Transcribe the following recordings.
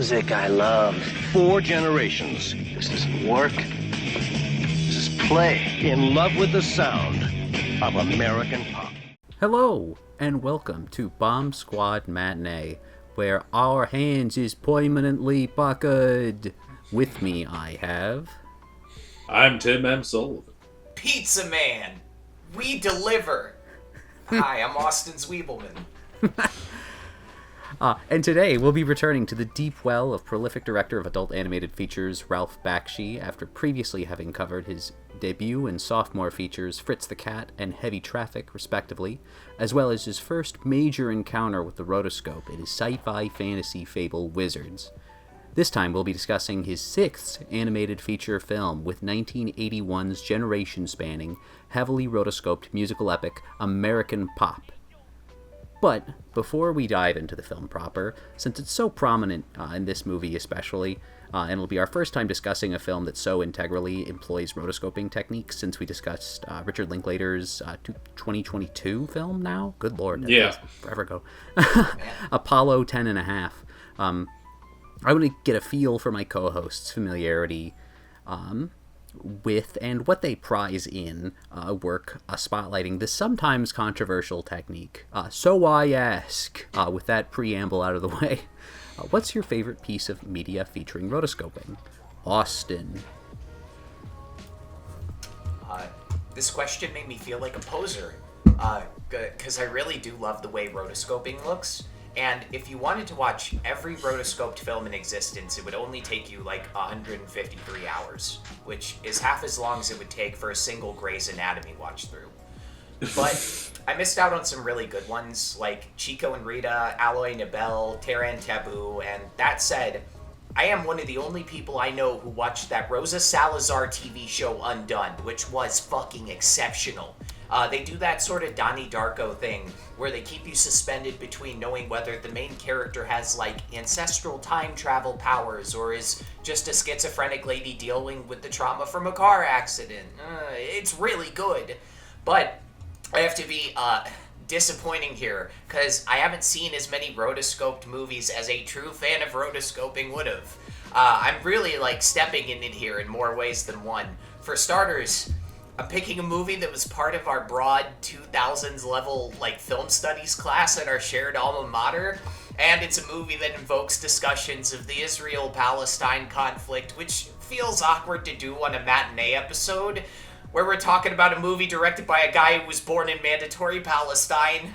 music I love. 4 generations. This doesn't work. This is play. In love with the sound of American pop. Hello, and welcome to Bomb Squad Matinee, where our hands is permanently buckled. With me I have... I'm Tim M. Sullivan. Pizza Man, we deliver. Hi, I'm Austin Zwiebelman. And today we'll be returning to the deep well of prolific director of adult animated features Ralph Bakshi, after previously having covered his debut and sophomore features Fritz the Cat and Heavy Traffic, respectively, as well as his first major encounter with the rotoscope in his sci-fi fantasy fable Wizards. This time we'll be discussing his 6th animated feature film with 1981's generation-spanning, heavily rotoscoped musical epic American Pop. But before we dive into the film proper, since it's so prominent in this movie especially, and it'll be our first time discussing a film that so integrally employs rotoscoping techniques since we discussed Richard Linklater's 2022 film now? Good lord, yeah, forever ago. Apollo 10 and a half. I want to get a feel for my co-hosts' familiarity with and what they prize in work spotlighting this sometimes controversial technique. So I ask, with that preamble out of the way, what's your favorite piece of media featuring rotoscoping? Austin. This question made me feel like a poser, because I really do love the way rotoscoping looks. And if you wanted to watch every rotoscoped film in existence, it would only take you like 153 hours, which is half as long as it would take for a single Grey's Anatomy watch through. But I missed out on some really good ones, like Chico and Rita, Alloy Nobel, Terra and Taboo, and that said, I am one of the only people I know who watched that Rosa Salazar TV show Undone, which was fucking exceptional. They do that sort of Donnie Darko thing where they keep you suspended between knowing whether the main character has like ancestral time travel powers or is just a schizophrenic lady dealing with the trauma from a car accident. It's really good. But I have to be disappointing here because I haven't seen as many rotoscoped movies as a true fan of rotoscoping would have. I'm really like stepping in it here in more ways than one. For starters, I'm picking a movie that was part of our broad 2000s level like film studies class at our shared alma mater, and it's a movie that invokes discussions of the Israel-Palestine conflict, which feels awkward to do on a matinee episode, where we're talking about a movie directed by a guy who was born in Mandatory Palestine.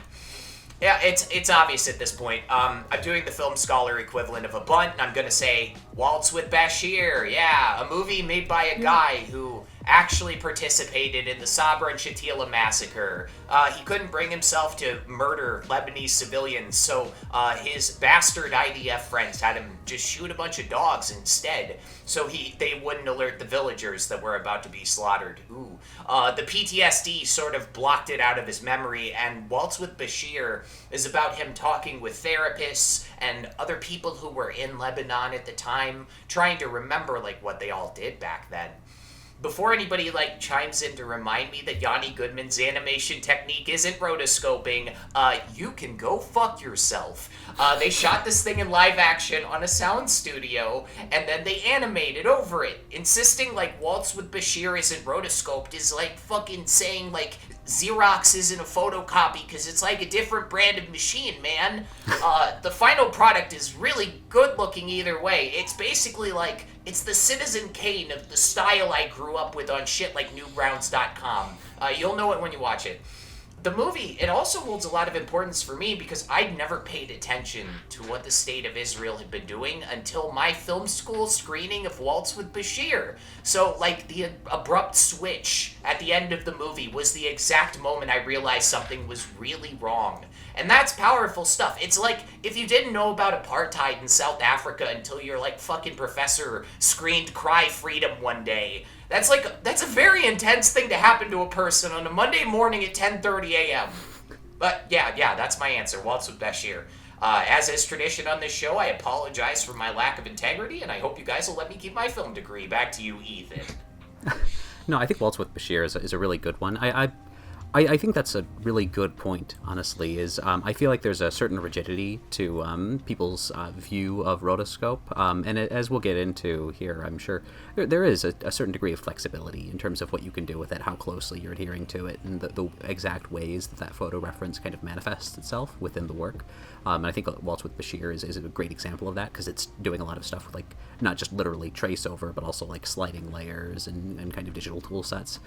Yeah, it's obvious at this point. I'm doing the film scholar equivalent of a bunt, and I'm gonna say Waltz with Bashir. Yeah, a movie made by a guy who actually participated in the Sabra and Shatila massacre. He couldn't bring himself to murder Lebanese civilians, so his bastard IDF friends had him just shoot a bunch of dogs instead, so they wouldn't alert the villagers that were about to be slaughtered. Ooh. The PTSD sort of blocked it out of his memory, and Waltz with Bashir is about him talking with therapists and other people who were in Lebanon at the time, trying to remember like what they all did back then. Before anybody like chimes in to remind me that Yanni Goodman's animation technique isn't rotoscoping, you can go fuck yourself. They shot this thing in live action on a sound studio, and then they animated over it. Insisting like Waltz with Bashir isn't rotoscoped is like fucking saying like Xerox isn't a photocopy because it's like a different brand of machine, man. The final product is really good looking either way. It's basically like, it's the Citizen Kane of the style I grew up with on shit like Newgrounds.com. You'll know it when you watch it. The movie, it also holds a lot of importance for me because I'd never paid attention to what the state of Israel had been doing until my film school screening of Waltz with Bashir. So, like, the abrupt switch at the end of the movie was the exact moment I realized something was really wrong. And that's powerful stuff. It's like if you didn't know about apartheid in South Africa until your, like, fucking professor screamed "Cry Freedom" one day. That's a very intense thing to happen to a person on a Monday morning at 10:30 a.m. But yeah, that's my answer. Waltz with Bashir. As is tradition on this show, I apologize for my lack of integrity, and I hope you guys will let me keep my film degree. Back to you, Ethan. No, I think Waltz with Bashir is a really good one. I think that's a really good point, honestly, is I feel like there's a certain rigidity to people's view of rotoscope, and as we'll get into here, I'm sure there is a certain degree of flexibility in terms of what you can do with it, how closely you're adhering to it, and the exact ways that photo reference kind of manifests itself within the work. And I think Waltz with Bashir is a great example of that, because it's doing a lot of stuff with, like, not just literally trace over, but also, like, sliding layers and kind of digital tool sets.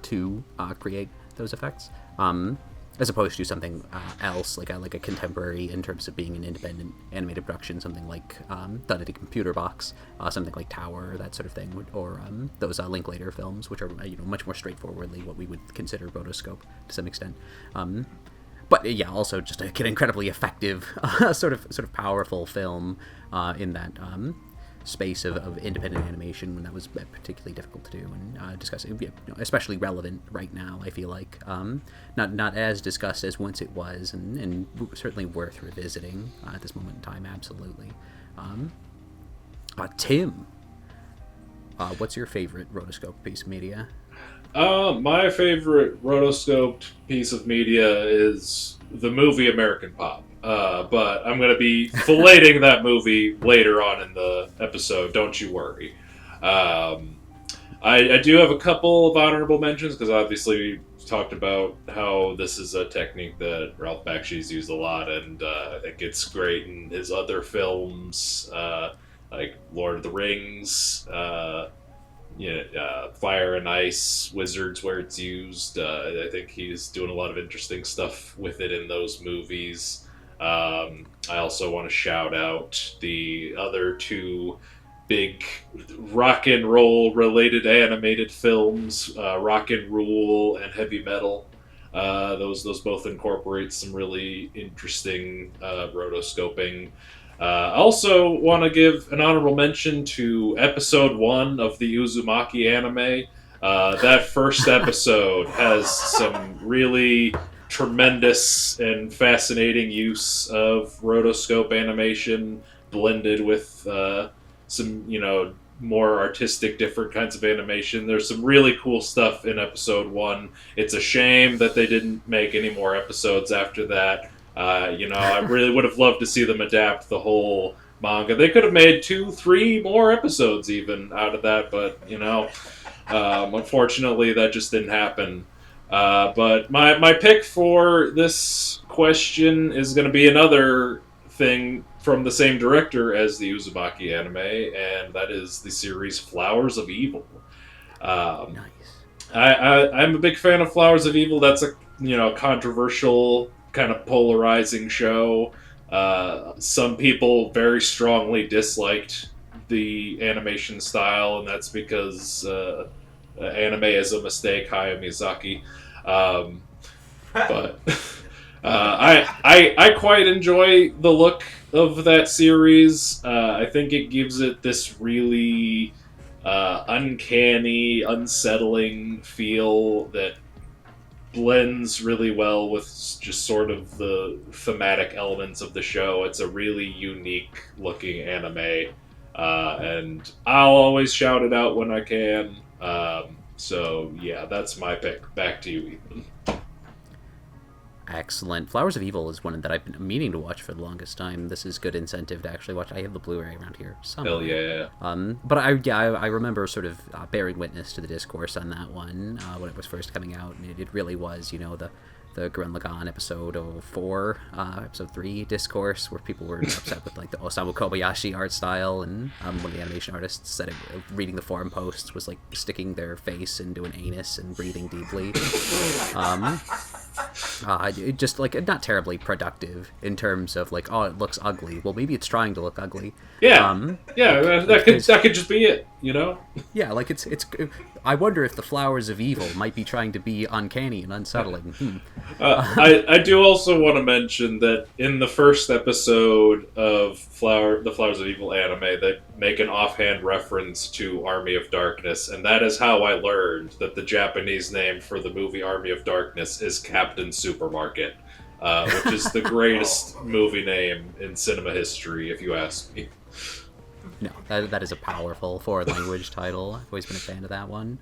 To create those effects, as opposed to something else, like a contemporary in terms of being an independent animated production, something like done at a computer box, something like Tower, that sort of thing, or those Linklater films, which are much more straightforwardly what we would consider rotoscope to some extent. But yeah, also just an incredibly effective, sort of powerful film in that space of independent animation, when that was particularly difficult to do and discussing, especially relevant right now. I feel like not as discussed as once it was, and certainly worth revisiting at this moment in time. Absolutely. Tim, what's your favorite rotoscope piece of media? My favorite rotoscoped piece of media is the movie American Pop. But I'm going to be filleting that movie later on in the episode, don't you worry. I do have a couple of honorable mentions, because obviously we talked about how this is a technique that Ralph Bakshi's used a lot, and I think it's great in his other films, like Lord of the Rings, Fire and Ice, Wizards, where it's used. I think he's doing a lot of interesting stuff with it in those movies. I also want to shout out the other two big rock and roll related animated films, Rock and Rule and Heavy Metal. Those both incorporate some really interesting rotoscoping. I also want to give an honorable mention to episode 1 of the Uzumaki anime. That first episode has some really tremendous and fascinating use of rotoscope animation blended with some, more artistic, different kinds of animation. There's some really cool stuff in episode 1. It's a shame that they didn't make any more episodes after that. I really would have loved to see them adapt the whole manga. They could have made 2-3 more episodes even out of that, but, unfortunately that just didn't happen. But my pick for this question is going to be another thing from the same director as the Uzumaki anime, and that is the series Flowers of Evil. Nice. I'm a big fan of Flowers of Evil. That's a controversial, kind of polarizing show. Some people very strongly disliked the animation style, and that's because anime is a mistake. Hayao Miyazaki. But I quite enjoy the look of that series. I think it gives it this really uncanny, unsettling feel that blends really well with just sort of the thematic elements of the show. It's a really unique looking anime, and I'll always shout it out when I can. So yeah, that's my pick. Back to you, Ethan. Excellent. Flowers of Evil is one that I've been meaning to watch for the longest time. This is good incentive to actually watch. I have the Blu-ray around here somewhere. Hell yeah. But I remember sort of bearing witness to the discourse on that one when it was first coming out, and it really was, the Gurren Lagann episode 4, episode 3 discourse, where people were upset with like the Osamu Kobayashi art style, and one of the animation artists said reading the forum posts was like sticking their face into an anus and breathing deeply. Just like not terribly productive in terms of like, oh, it looks ugly. Well, maybe it's trying to look ugly. Yeah, that could just be it, Yeah, like it's. I wonder if the Flowers of Evil might be trying to be uncanny and unsettling. I do also want to mention that in the first episode of the Flowers of Evil anime, they make an offhand reference to Army of Darkness, and that is how I learned that the Japanese name for the movie Army of Darkness is Captain Supermarket, which is the greatest movie name in cinema history, if you ask me. No, that is a powerful foreign language title. I've always been a fan of that one.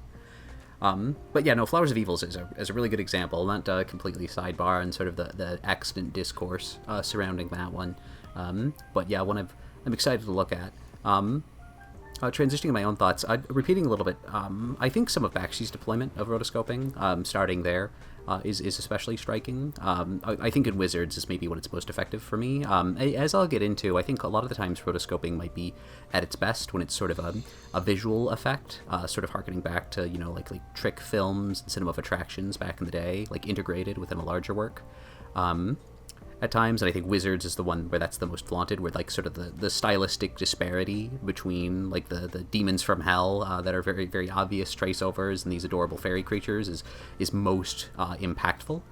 But yeah, no, Flowers of Evil is a really good example, not completely sidebar and sort of the accident discourse surrounding that one. But yeah, one I'm excited to look at. Transitioning to my own thoughts, repeating a little bit, I think some of Bakshi's deployment of rotoscoping, starting there, is especially striking. I think in Wizards is maybe when it's most effective for me. As I'll get into, I think a lot of the times rotoscoping might be at its best when it's sort of a visual effect, sort of harkening back to, like trick films and cinema of attractions back in the day, like integrated within a larger work. At times, and I think Wizards is the one where that's the most flaunted, where like sort of the stylistic disparity between like the demons from hell that are very, very obvious traceovers and these adorable fairy creatures is most impactful.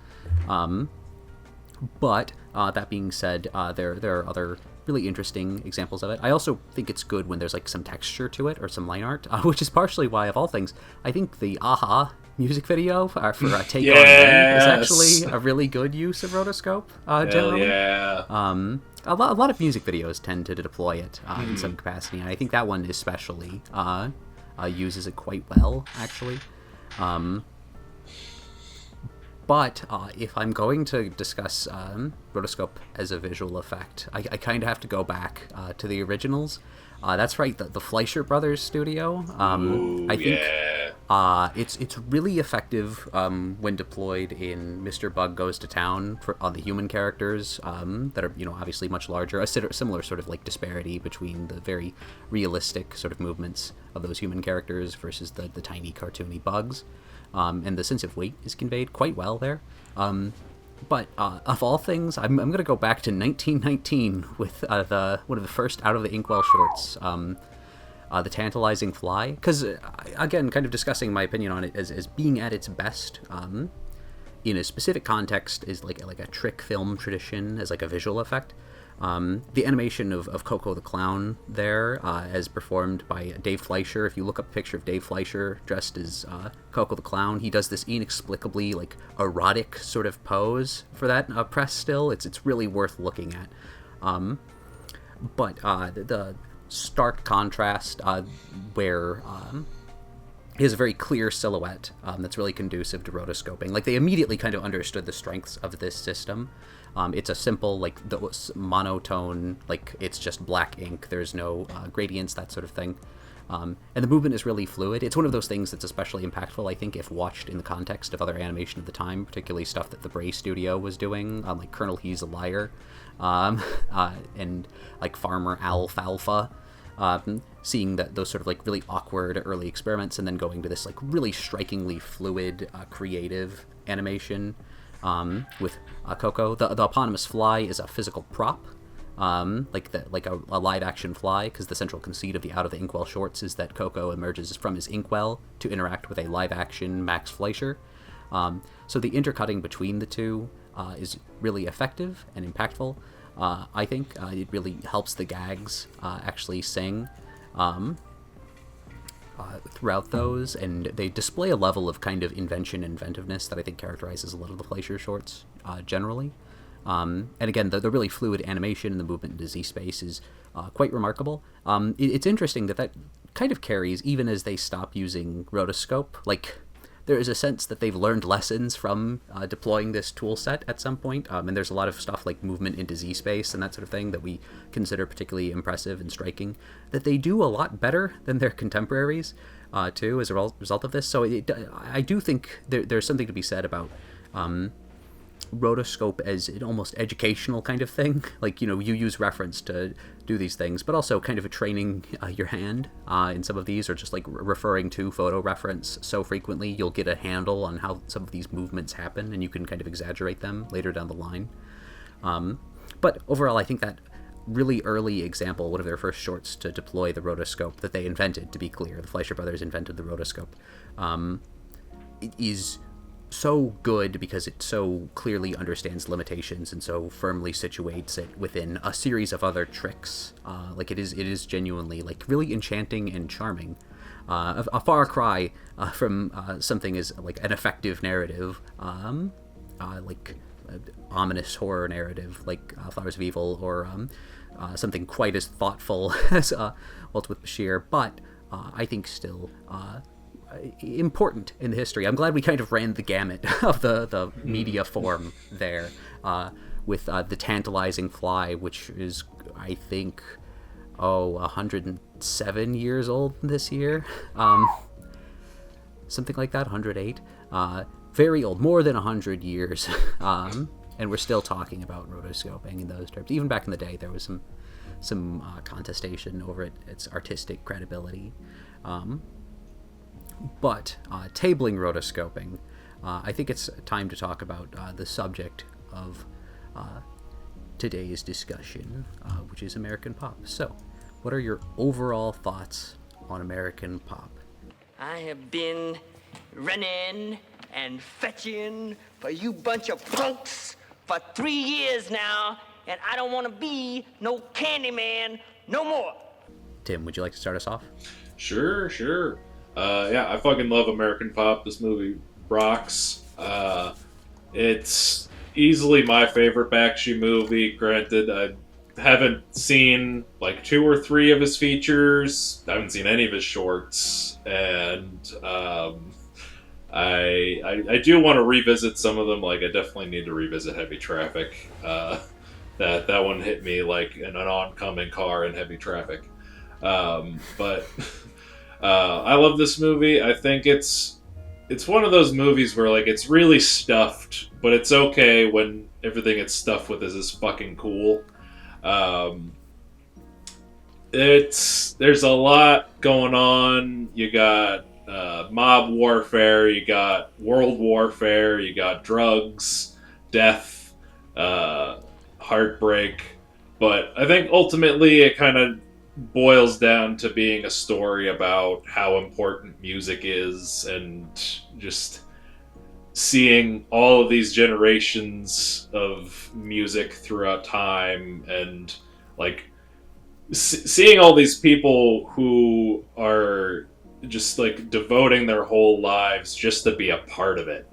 But that being said, there are other really interesting examples of it. I also think it's good when there's like some texture to it or some line art, which is partially why, of all things, I think the Aha music video for Take On Men is actually a really good use of rotoscope, generally. Yeah. A lot of music videos tend to deploy it in some capacity, and I think that one especially uses it quite well, actually. But if I'm going to discuss rotoscope as a visual effect, I kind of have to go back to the originals. That's right, the Fleischer Brothers studio. I think it's really effective when deployed in Mr. Bug Goes to Town on the human characters that are obviously much larger. A similar sort of like disparity between the very realistic sort of movements of those human characters versus the tiny cartoony bugs. And the sense of weight is conveyed quite well there. But of all things, I'm going to go back to 1919 with one of the first Out of the Inkwell shorts, The Tantalizing Fly. Because, again, kind of discussing my opinion on it as being at its best in a specific context is like a trick film tradition as like a visual effect. The animation of Coco the Clown there, as performed by Dave Fleischer. If you look up a picture of Dave Fleischer dressed as Coco the Clown, he does this inexplicably like erotic sort of pose for that press still. It's really worth looking at. But the stark contrast where he has a very clear silhouette that's really conducive to rotoscoping. Like, they immediately kind of understood the strengths of this system. It's a simple, like, monotone, like, it's just black ink. There's no gradients, that sort of thing. And the movement is really fluid. It's one of those things that's especially impactful, I think, if watched in the context of other animation of the time, particularly stuff that the Bray studio was doing, like Colonel He's a Liar, and, like, Farmer Alfalfa. Seeing those sort of like really awkward early experiments and then going to this like really strikingly fluid, creative animation with Coco. The eponymous fly is a physical prop, like a live action fly, because the central conceit of the Out of the Inkwell shorts is that Coco emerges from his inkwell to interact with a live action Max Fleischer. So the intercutting between the two is really effective and impactful. I think it really helps the gags actually sing throughout those, and they display a level of kind of invention and inventiveness that I think characterizes a lot of the Fleischer shorts generally. And again, the really fluid animation and the movement into Z-space is quite remarkable. It's interesting that kind of carries even as they stop using rotoscope. Like, there is a sense that they've learned lessons from deploying this tool set at some point, and there's a lot of stuff like movement into Z-space and that sort of thing that we consider particularly impressive and striking, that they do a lot better than their contemporaries, too, as a result of this. So I do think there's something to be said about rotoscope as an almost educational kind of thing. Like, you use reference to do these things, but also kind of a training your hand in some of these, or just like referring to photo reference so frequently you'll get a handle on how some of these movements happen, and you can kind of exaggerate them later down the line. But overall, I think that really early example, one of their first shorts to deploy the rotoscope that they invented, to be clear, the Fleischer brothers invented the rotoscope, it is so good because it so clearly understands limitations and so firmly situates it within a series of other tricks. Like, it is genuinely like really enchanting and charming. A far cry from something as like an effective narrative, like ominous horror narrative like Flowers of Evil, or something quite as thoughtful as Waltz with Bashir, but I think still important in the history. I'm glad we kind of ran the gamut of the media form there, with the tantalizing fly, which is, I think, 107 years old this year, something like that, 108. Very old, more than 100 years, and we're still talking about rotoscoping in those terms. Even back in the day, there was some contestation over its artistic credibility. But tabling rotoscoping, I think it's time to talk about the subject of today's discussion, which is American pop. So, what are your overall thoughts on American pop? I have been running and fetching for you bunch of punks for 3 years now, and I don't want to be no Candyman no more. Tim, would you like to start us off? Sure. Yeah, I fucking love American pop. This movie rocks. It's easily my favorite Bakshi movie. Granted, I haven't seen like 2 or 3 of his features. I haven't seen any of his shorts, and I do want to revisit some of them. Like, I definitely need to revisit Heavy Traffic. That one hit me like in an oncoming car in heavy traffic. But I love this movie. I think it's one of those movies where like it's really stuffed, but it's okay when everything it's stuffed with is fucking cool. There's a lot going on. You got mob warfare, you got world warfare, you got drugs, death, heartbreak. But I think ultimately it kind of boils down to being a story about how important music is, and just seeing all of these generations of music throughout time, and like seeing all these people who are just like devoting their whole lives just to be a part of it.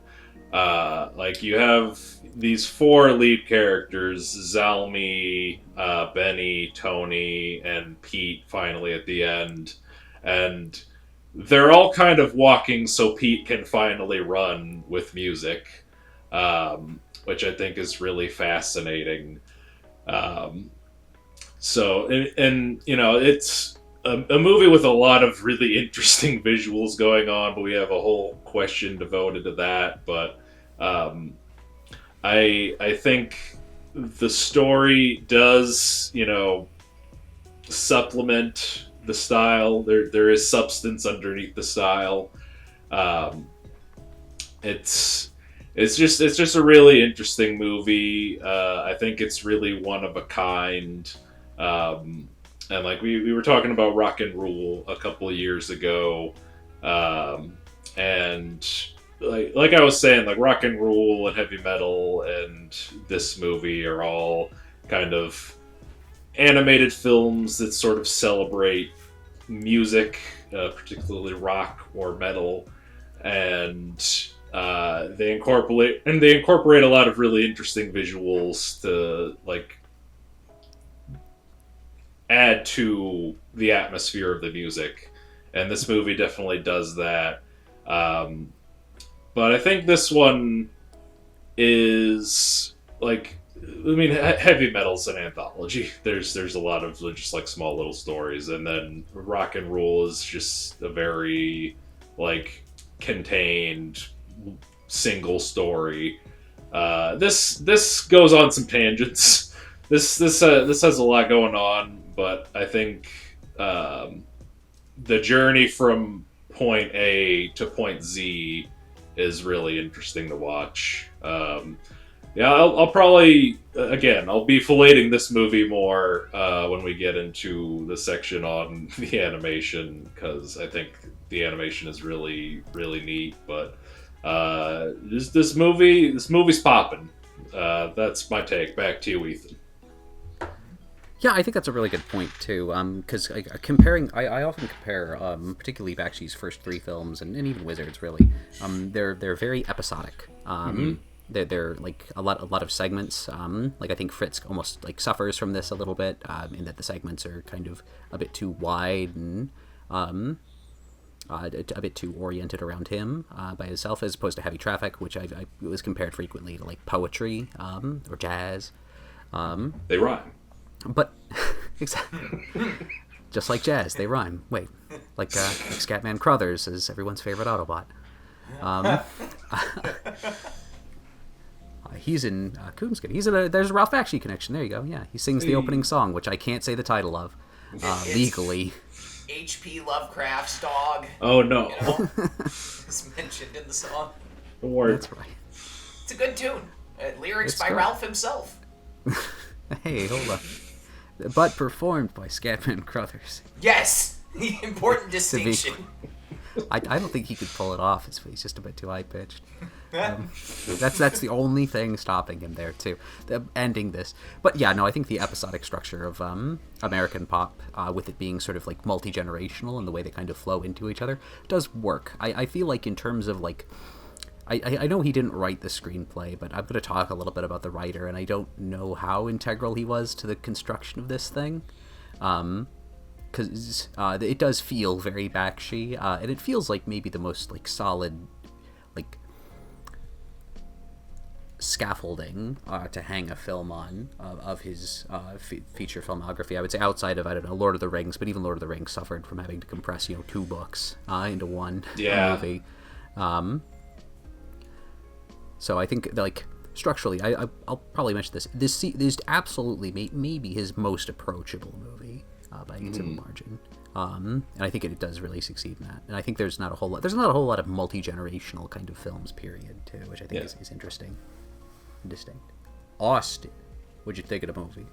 Like, you have these 4 lead characters, Zalmi, Benny, Tony, and Pete finally at the end, and they're all kind of walking so Pete can finally run with music, which I think is really fascinating. So, and you know, it's a movie with a lot of really interesting visuals going on, but we have a whole question devoted to that. But I think the story does, you know, supplement the style. There is substance underneath the style. It's just a really interesting movie. I think it's really one of a kind. And like we were talking about Rock and Rule a couple of years ago, and like I was saying, like Rock and Rule and Heavy Metal and this movie are all kind of animated films that sort of celebrate music, particularly rock or metal, and they incorporate a lot of really interesting visuals to like add to the atmosphere of the music, and this movie definitely does that. But I think this one is like, I mean, Heavy Metal's an anthology. There's a lot of just like small little stories, and then Rock and Roll is just a very like contained single story. This goes on some tangents. This has a lot going on, but I think the journey from point A to point Z is really interesting to watch. Yeah, I'll probably, again, I'll be filleting this movie more when we get into the section on the animation, because I think the animation is really, really neat. But this movie's popping. That's my take. Back to you, Ethan. Yeah, I think that's a really good point too. Because comparing, I often compare, particularly Bakshi's first 3 films, and even Wizards, really. They're very episodic. They're like a lot of segments. Like I think Fritz almost like suffers from this a little bit, in that the segments are kind of a bit too wide, and a bit too oriented around him by himself, as opposed to Heavy Traffic, which I was compared frequently to like poetry or jazz. They rhyme. But exactly, just like jazz, they rhyme. Wait, like Scatman Crothers is everyone's favorite Autobot. He's in Coonskin. There's a Ralph Bakshi connection. There you go. Yeah, he sings the opening song, which I can't say the title of legally. H.P. Lovecraft's dog. Oh no! Is mentioned in the song. That's right. It's a good tune. Lyrics It's by good. Ralph himself. Hey, hold on. But performed by Scatman Crothers. Yes, the important distinction. I don't think he could pull it off. He's just a bit too high pitched. That's the only thing stopping him there too. Ending this, but yeah, no, I think the episodic structure of American Pop, with it being sort of like multi-generational and the way they kind of flow into each other, does work. I feel like in terms of like, I know he didn't write the screenplay, but I'm going to talk a little bit about the writer, and I don't know how integral he was to the construction of this thing. Because it does feel very Bakshi, and it feels like maybe the most like solid, like scaffolding to hang a film on of his feature filmography. I would say outside of, I don't know, Lord of the Rings, but even Lord of the Rings suffered from having to compress 2 books into one movie. So I think like structurally, I'll probably mention this. This is absolutely maybe his most approachable movie. By a considerable margin, and I think it does really succeed in that. And I think there's not a whole lot of multi-generational kind of films, period, too, which I think is interesting and distinct. Austin, what'd you think of the movie?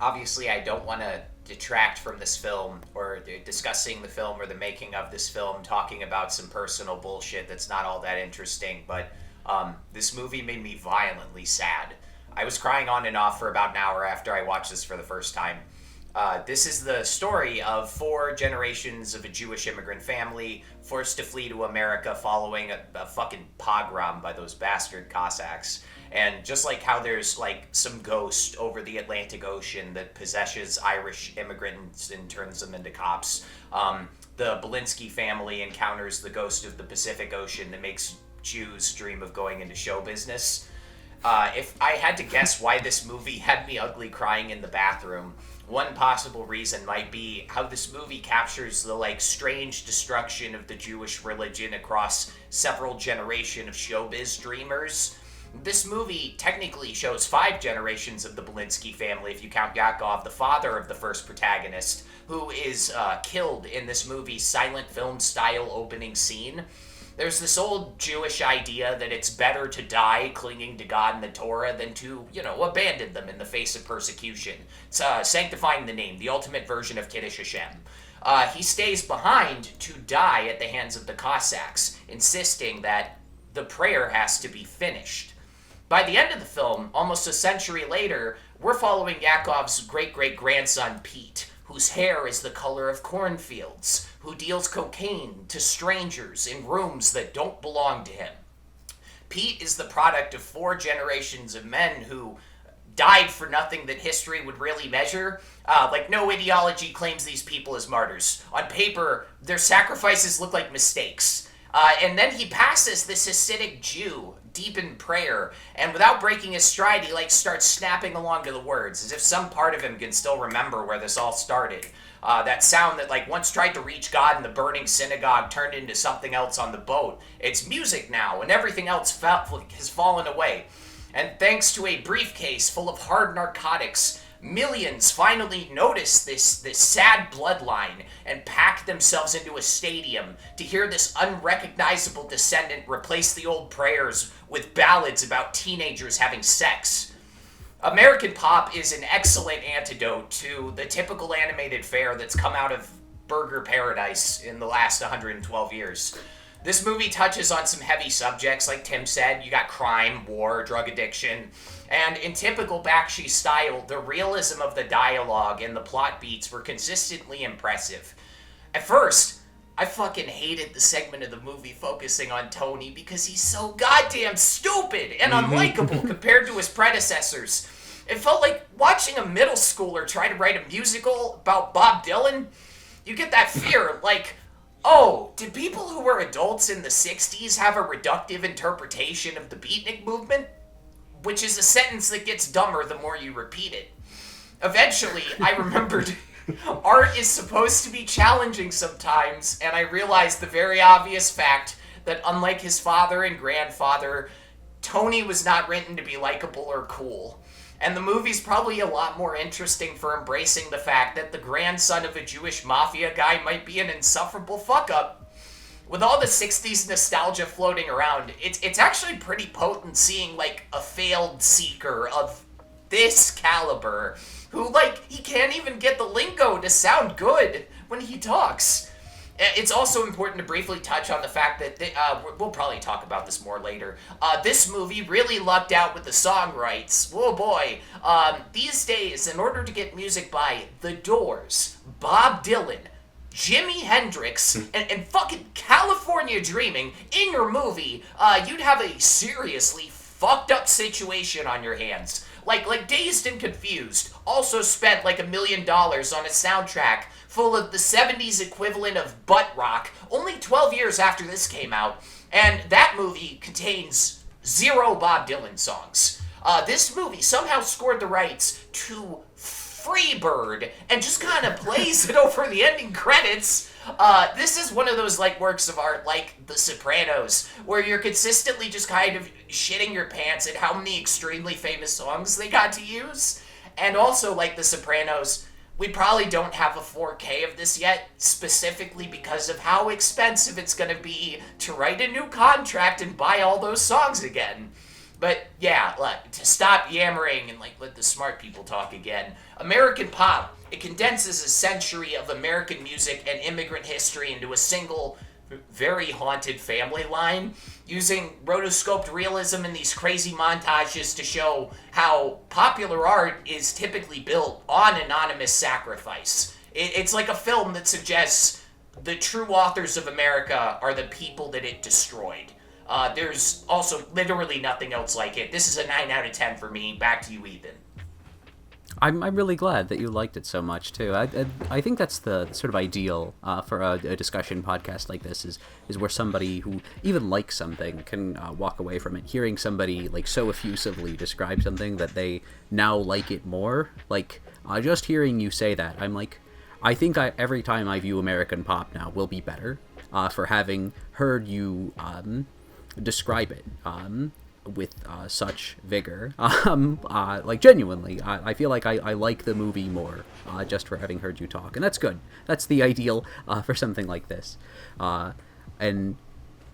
Obviously, I don't want to detract from this film or discussing the film or the making of this film, talking about some personal bullshit that's not all that interesting. But this movie made me violently sad. I was crying on and off for about an hour after I watched this for the first time. This is the story of 4 generations of a Jewish immigrant family forced to flee to America following a fucking pogrom by those bastard Cossacks. And just like how there's like some ghost over the Atlantic Ocean that possesses Irish immigrants and turns them into cops, the Belinsky family encounters the ghost of the Pacific Ocean that makes Jews dream of going into show business. If I had to guess why this movie had me ugly crying in the bathroom, one possible reason might be how this movie captures the like strange destruction of the Jewish religion across several generations of showbiz dreamers. This movie technically shows 5 generations of the Belinsky family if you count Yakov, the father of the first protagonist, who is killed in this movie's silent film style opening scene. There's this old Jewish idea that it's better to die clinging to God and the Torah than to, abandon them in the face of persecution. It's sanctifying the name, the ultimate version of Kiddush Hashem. He stays behind to die at the hands of the Cossacks, insisting that the prayer has to be finished. By the end of the film, almost a century later, we're following Yakov's great-great-grandson Pete, whose hair is the color of cornfields, who deals cocaine to strangers in rooms that don't belong to him. Pete is the product of 4 generations of men who died for nothing that history would really measure. No ideology claims these people as martyrs. On paper, their sacrifices look like mistakes. And then he passes this Hasidic Jew deep in prayer, and without breaking his stride, he starts snapping along to the words, as if some part of him can still remember where this all started. That sound that once tried to reach God in the burning synagogue turned into something else on the boat. It's music now, and everything else has fallen away. And thanks to a briefcase full of hard narcotics, millions finally notice this sad bloodline and pack themselves into a stadium to hear this unrecognizable descendant replace the old prayers with ballads about teenagers having sex. American Pop is an excellent antidote to the typical animated fare that's come out of Burger Paradise in the last 112 years. This movie touches on some heavy subjects, like Tim said. You got crime, war, drug addiction, and in typical Bakshi style, the realism of the dialogue and the plot beats were consistently impressive. At first, I fucking hated the segment of the movie focusing on Tony because he's so goddamn stupid and unlikable compared to his predecessors. It felt like watching a middle schooler try to write a musical about Bob Dylan. You get that fear, Oh, did people who were adults in the 60s have a reductive interpretation of the beatnik movement? Which is a sentence that gets dumber the more you repeat it. Eventually, I remembered art is supposed to be challenging sometimes, and I realized the very obvious fact that unlike his father and grandfather, Tony was not written to be likable or cool. And the movie's probably a lot more interesting for embracing the fact that the grandson of a Jewish mafia guy might be an insufferable fuck-up. With all the 60s nostalgia floating around, it's actually pretty potent seeing, like, a failed seeker of this caliber who, like, he can't even get the lingo to sound good when he talks. It's also important to briefly touch on the fact that, we'll probably talk about this more later, this movie really lucked out with the song rights. Whoa boy. These days, in order to get music by The Doors, Bob Dylan, Jimi Hendrix, and fucking California Dreaming in your movie, you'd have a seriously fucked up situation on your hands. Like Dazed and Confused also spent like $1 million on a soundtrack full of the 70s equivalent of butt rock only 12 years after this came out, and that movie contains 0 Bob Dylan songs. This movie somehow scored the rights to Freebird and just kind of plays it over the ending credits. This is one of those like works of art like The Sopranos, where you're consistently just kind of shitting your pants at how many extremely famous songs they got to use. And also, like The Sopranos, we probably don't have a 4K of this yet, specifically because of how expensive it's going to be to write a new contract and buy all those songs again. But yeah, to stop yammering and like let the smart people talk again, American Pop, it condenses a century of American music and immigrant history into a single, very haunted family line, using rotoscoped realism in these crazy montages to show how popular art is typically built on anonymous sacrifice. It's like a film that suggests the true authors of America are the people that it destroyed. There's also literally nothing else like it. This is a 9 out of 10 for me. Back to you, Ethan. I'm really glad that you liked it so much too. I think that's the sort of ideal for a discussion podcast like this is where somebody who even likes something can walk away from it hearing somebody like so effusively describe something that they now like it more. Like just hearing you say that, I'm like, I think every time I view American Pop now will be better for having heard you describe it with such vigor. Like genuinely, I feel like I like the movie more just for having heard you talk, and that's good. That's the ideal for something like this. And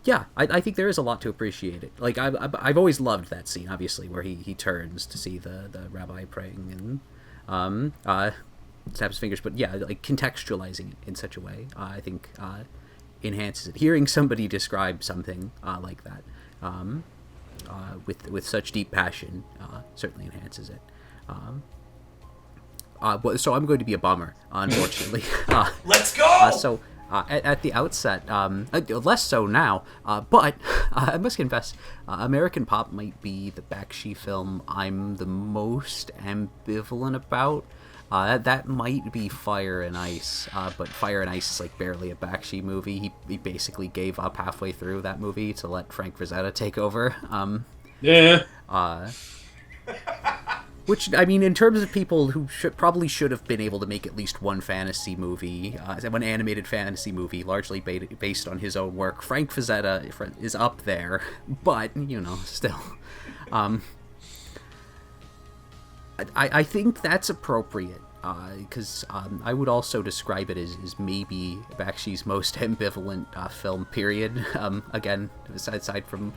yeah, I think there is a lot to appreciate it. Like I've always loved that scene, obviously, where he turns to see the rabbi praying and snaps his fingers. But yeah, like contextualizing it in such a way, I think enhances it. Hearing somebody describe something like that with such deep passion certainly enhances it. So I'm going to be a bummer, unfortunately. Let's go! So at the outset, less so now, but I must confess, American Pop might be the Bakshi film I'm the most ambivalent about. That might be Fire and Ice, but Fire and Ice is like barely a Bakshi movie. He basically gave up halfway through that movie to let Frank Frazetta take over. Yeah. Which, I mean, in terms of people who probably should have been able to make at least one fantasy movie, one animated fantasy movie, largely based on his own work, Frank Frazetta is up there, but, you know, still. I think that's appropriate, because I would also describe it as maybe Bakshi's most ambivalent film, period. Again, aside from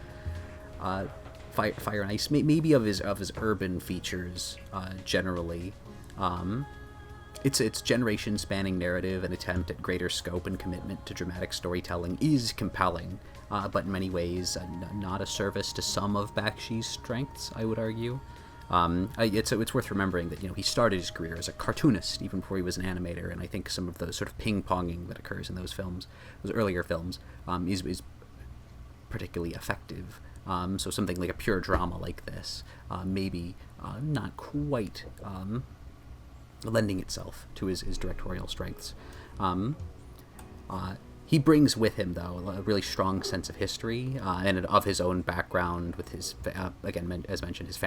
Fire and Ice, maybe of his urban features generally. Its generation-spanning narrative and attempt at greater scope and commitment to dramatic storytelling is compelling, but in many ways not a service to some of Bakshi's strengths, I would argue. It's worth remembering that, you know, he started his career as a cartoonist even before he was an animator, and I think some of the sort of ping-ponging that occurs in those films, those earlier films, is particularly effective. So something like a pure drama like this, maybe not quite lending itself to his directorial strengths. He brings with him, though, a really strong sense of history and of his own background with his, again, as mentioned, his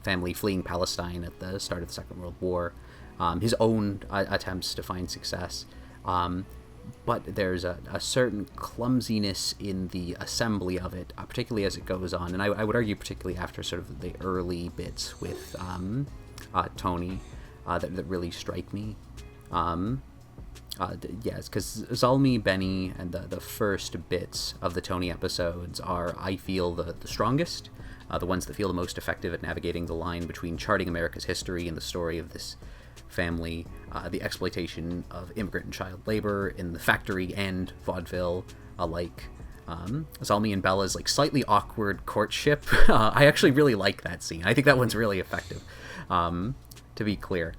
family fleeing Palestine at the start of the Second World War, his own attempts to find success. But there's a certain clumsiness in the assembly of it, particularly as it goes on. And I would argue particularly after sort of the early bits with Tony that really strike me. Yes, because Zalmi, Benny, and the first bits of the Tony episodes are, I feel, the strongest, the ones that feel the most effective at navigating the line between charting America's history and the story of this family, the exploitation of immigrant and child labor in the factory and vaudeville alike. Zalmi and Bella's like slightly awkward courtship. I actually really like that scene. I think that one's really effective, to be clear.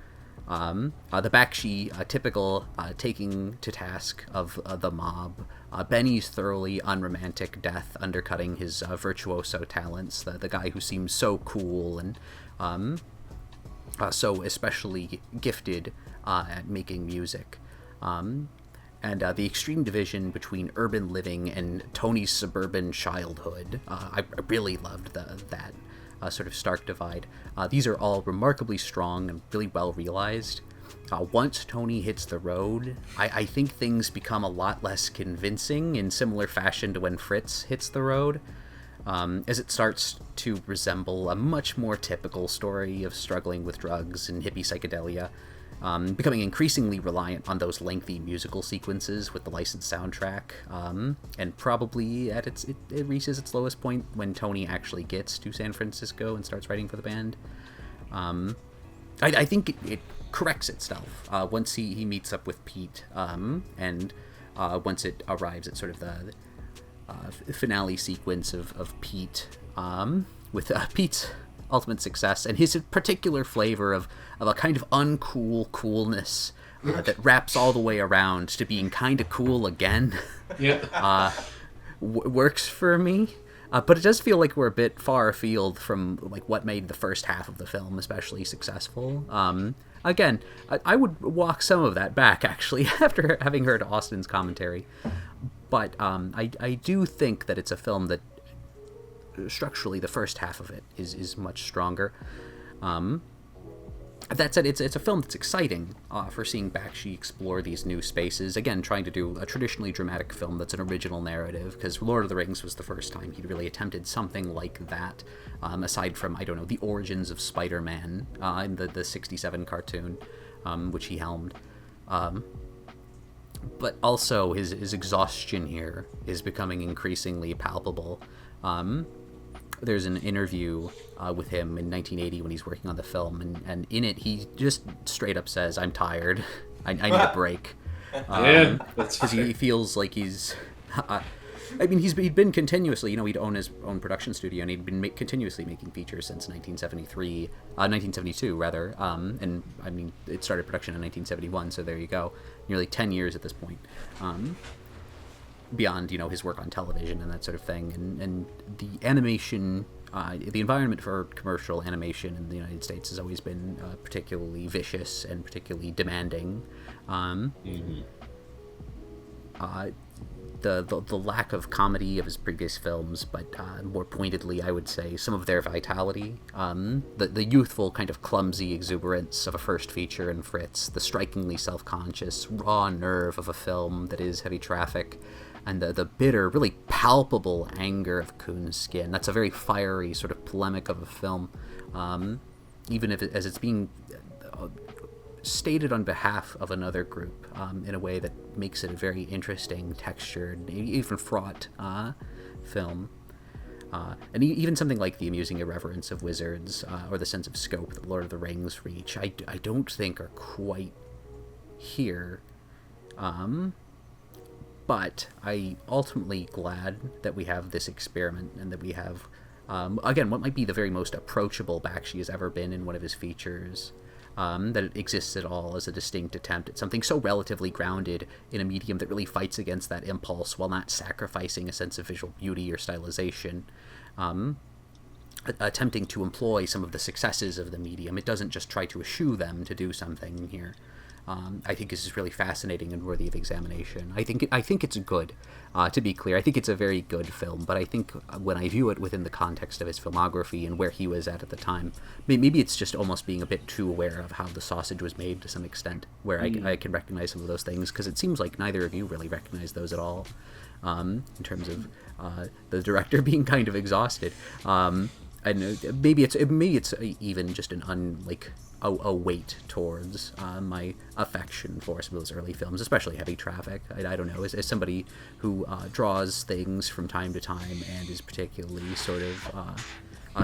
The Bakshi typical taking to task of the mob, Benny's thoroughly unromantic death undercutting his virtuoso talents, the guy who seems so cool and so especially gifted at making music, and the extreme division between urban living and Tony's suburban childhood. I really loved that sort of stark divide. These are all remarkably strong and really well realized. Once Tony hits the road, I think things become a lot less convincing in similar fashion to when Fritz hits the road, as it starts to resemble a much more typical story of struggling with drugs and hippie psychedelia, becoming increasingly reliant on those lengthy musical sequences with the licensed soundtrack, and probably at it reaches its lowest point when Tony actually gets to San Francisco and starts writing for the band. I think it corrects itself once he meets up with Pete, and once it arrives at sort of the finale sequence of Pete, with Pete's ultimate success and his particular flavor of a kind of uncool coolness that wraps all the way around to being kind of cool again. Yeah. Works for me. But it does feel like we're a bit far afield from like what made the first half of the film especially successful. Again, I would walk some of that back, actually, after having heard Austin's commentary. But I do think that it's a film that structurally the first half of it is much stronger. That said, it's a film that's exciting for seeing Bakshi explore these new spaces. Again, trying to do a traditionally dramatic film that's an original narrative, because Lord of the Rings was the first time he'd really attempted something like that, aside from, I don't know, the origins of Spider-Man in the 67 cartoon, which he helmed. But also his exhaustion here is becoming increasingly palpable. There's an interview with him in 1980 when he's working on the film, and in it he just straight up says, "I'm tired. I need a break." Yeah, that's because he feels like he's. I mean, he'd been continuously, he'd own his own production studio, and he'd been continuously making features since 1972 rather. And I mean, it started production in 1971, so there you go, nearly 10 years at this point. Beyond his work on television and that sort of thing, and the animation, the environment for commercial animation in the United States has always been particularly vicious and particularly demanding. The lack of comedy of his previous films, but more pointedly, I would say some of their vitality, the youthful kind of clumsy exuberance of a first feature in Fritz, the strikingly self-conscious raw nerve of a film that is Heavy Traffic, and the bitter, really palpable anger of Coonskin. That's a very fiery sort of polemic of a film, even if as it's being stated on behalf of another group, in a way that makes it a very interesting, textured, even fraught film. And even something like the amusing irreverence of Wizards, or the sense of scope that Lord of the Rings reach, I don't think are quite here. But I'm ultimately glad that we have this experiment, and that we have, again, what might be the very most approachable Bakshi has ever been in one of his features, that it exists at all as a distinct attempt at something so relatively grounded in a medium that really fights against that impulse while not sacrificing a sense of visual beauty or stylization, attempting to employ some of the successes of the medium. It doesn't just try to eschew them to do something here. I think is really fascinating and worthy of examination. I think it's good. To be clear, I think it's a very good film, but I think when I view it within the context of his filmography and where he was at the time, maybe it's just almost being a bit too aware of how the sausage was made to some extent, where I can recognize some of those things, because it seems like neither of you really recognize those at all, in terms of the director being kind of exhausted. I don't know, maybe it's even just a weight towards my affection for some of those early films, especially Heavy Traffic. I don't know, as somebody who draws things from time to time and is particularly sort of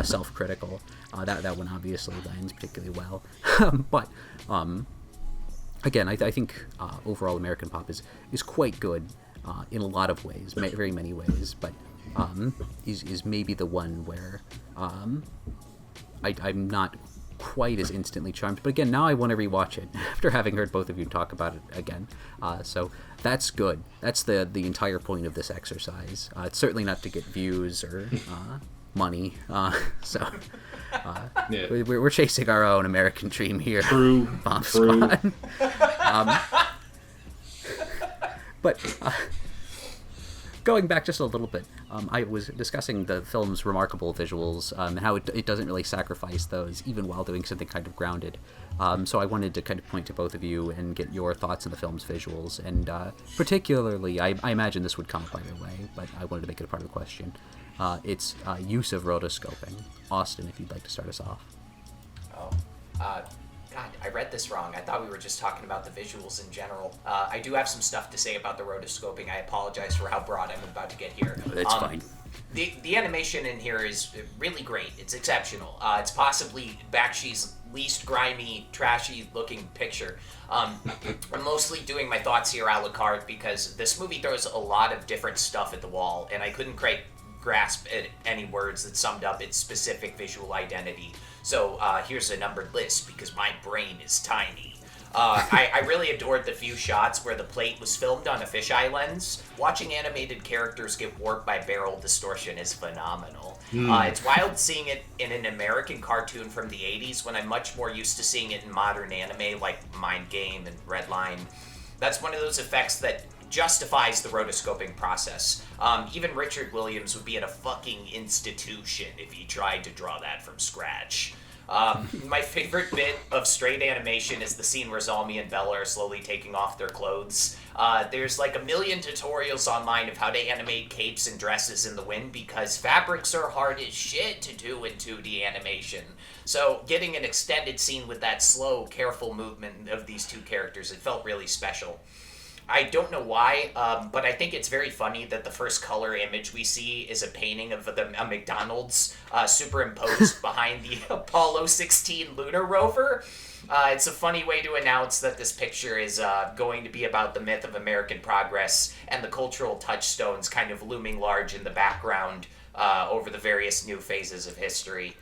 self-critical, that one obviously lands particularly well. But again, I think overall American Pop is quite good in a lot of ways, very many ways, but is maybe the one where I'm not quite as instantly charmed. But again, now I want to rewatch it after having heard both of you talk about it again. So that's good. That's the entire point of this exercise. It's certainly not to get views or money. So we're chasing our own American dream here. True. Bomb Squad. But going back just a little bit, I was discussing the film's remarkable visuals and how it doesn't really sacrifice those even while doing something kind of grounded. So I wanted to kind of point to both of you and get your thoughts on the film's visuals. And particularly, I imagine this would come up either way, but I wanted to make it a part of the question. Its use of rotoscoping. Austin, if you'd like to start us off. God, I read this wrong. I thought we were just talking about the visuals in general. I do have some stuff to say about the rotoscoping. I apologize for how broad I'm about to get here. No, that's fine. The animation in here is really great. It's exceptional. It's possibly Bakshi's least grimy, trashy-looking picture. I'm mostly doing my thoughts here a la carte because this movie throws a lot of different stuff at the wall, and I couldn't quite grasp any words that summed up its specific visual identity. So here's a numbered list because my brain is tiny. I really adored the few shots where the plate was filmed on a fisheye lens. Watching animated characters get warped by barrel distortion is phenomenal. It's wild seeing it in an American cartoon from the 80s when I'm much more used to seeing it in modern anime like Mind Game and Redline. That's one of those effects that justifies the rotoscoping process. Even Richard Williams would be at a fucking institution if he tried to draw that from scratch. My favorite bit of straight animation is the scene where Zalmi and Bella are slowly taking off their clothes. There's like a million tutorials online of how to animate capes and dresses in the wind because fabrics are hard as shit to do in 2D animation. So getting an extended scene with that slow, careful movement of these two characters, it felt really special. I don't know why, but I think it's very funny that the first color image we see is a painting of a McDonald's superimposed behind the Apollo 16 lunar rover. It's a funny way to announce that this picture is going to be about the myth of American progress and the cultural touchstones kind of looming large in the background over the various new phases of history.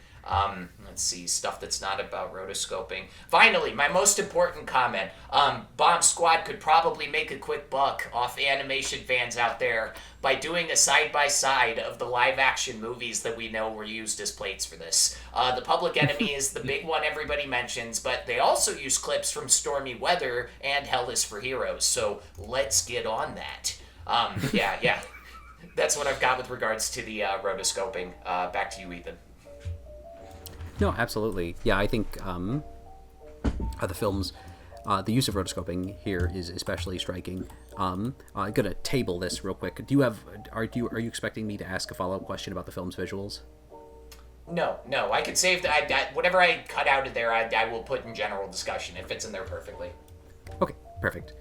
Let's see, stuff that's not about rotoscoping. Finally, my most important comment. Bomb Squad could probably make a quick buck off animation fans out there by doing a side-by-side of the live-action movies that we know were used as plates for this. The Public Enemy is the big one everybody mentions, but they also use clips from Stormy Weather and Hell is for Heroes, so let's get on that. Yeah. That's what I've got with regards to the rotoscoping. Back to you, Ethan. No, absolutely. Yeah, I think the film's the use of rotoscoping here is especially striking. I'm gonna table this real quick. Are you expecting me to ask a follow-up question about the film's visuals? No. I could save whatever I cut out of there. I will put in general discussion. It fits in there perfectly. Okay, perfect.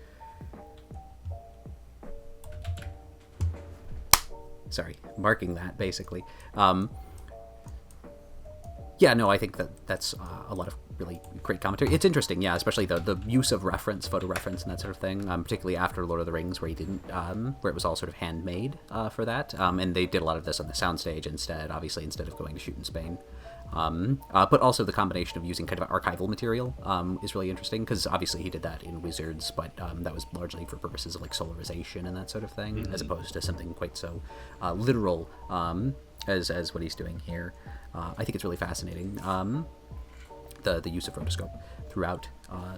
Sorry, marking that basically. Yeah, no, I think that's a lot of really great commentary. It's interesting, yeah, especially the use of reference, photo reference, and that sort of thing. Particularly after Lord of the Rings, where he didn't, where it was all sort of handmade for that, and they did a lot of this on the soundstage instead, obviously instead of going to shoot in Spain. But also the combination of using kind of archival material is really interesting because obviously he did that in Wizards, but that was largely for purposes of like solarization and that sort of thing, as opposed to something quite so literal as what he's doing here. I think it's really fascinating, the use of rotoscope throughout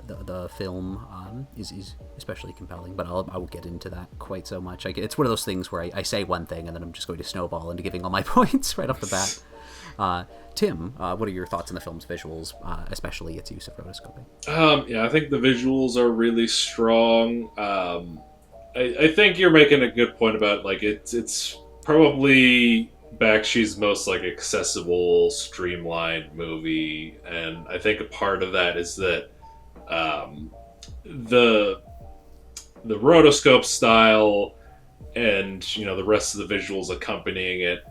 the film is especially compelling, but I will get into that quite so much. It's one of those things where I say one thing and then I'm just going to snowball into giving all my points right off the bat. Tim, what are your thoughts on the film's visuals, especially its use of rotoscoping? Yeah, I think the visuals are really strong. I think you're making a good point about like it's probably Bakshi's most like accessible, streamlined movie, and I think a part of that is that the rotoscope style and the rest of the visuals accompanying it,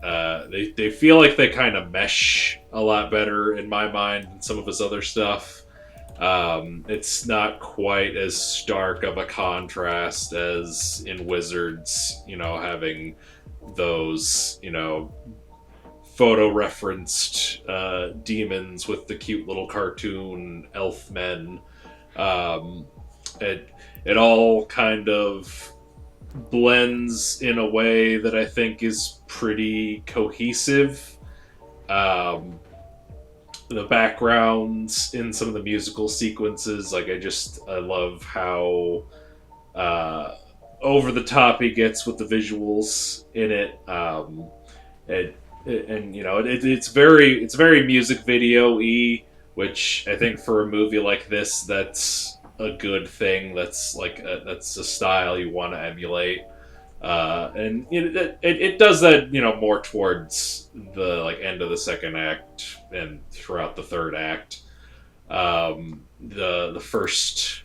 they feel like they kind of mesh a lot better in my mind than some of his other stuff. It's not quite as stark of a contrast as in Wizards, having those, photo referenced demons with the cute little cartoon elf men. It all kind of blends in a way that I think is pretty cohesive. The backgrounds in some of the musical sequences, like I love how over the top he gets with the visuals in it. It's very music video-y, which I think for a movie like this, that's a good thing. That's that's a style you want to emulate. And it does that, more towards the end of the second act and throughout the third act. The first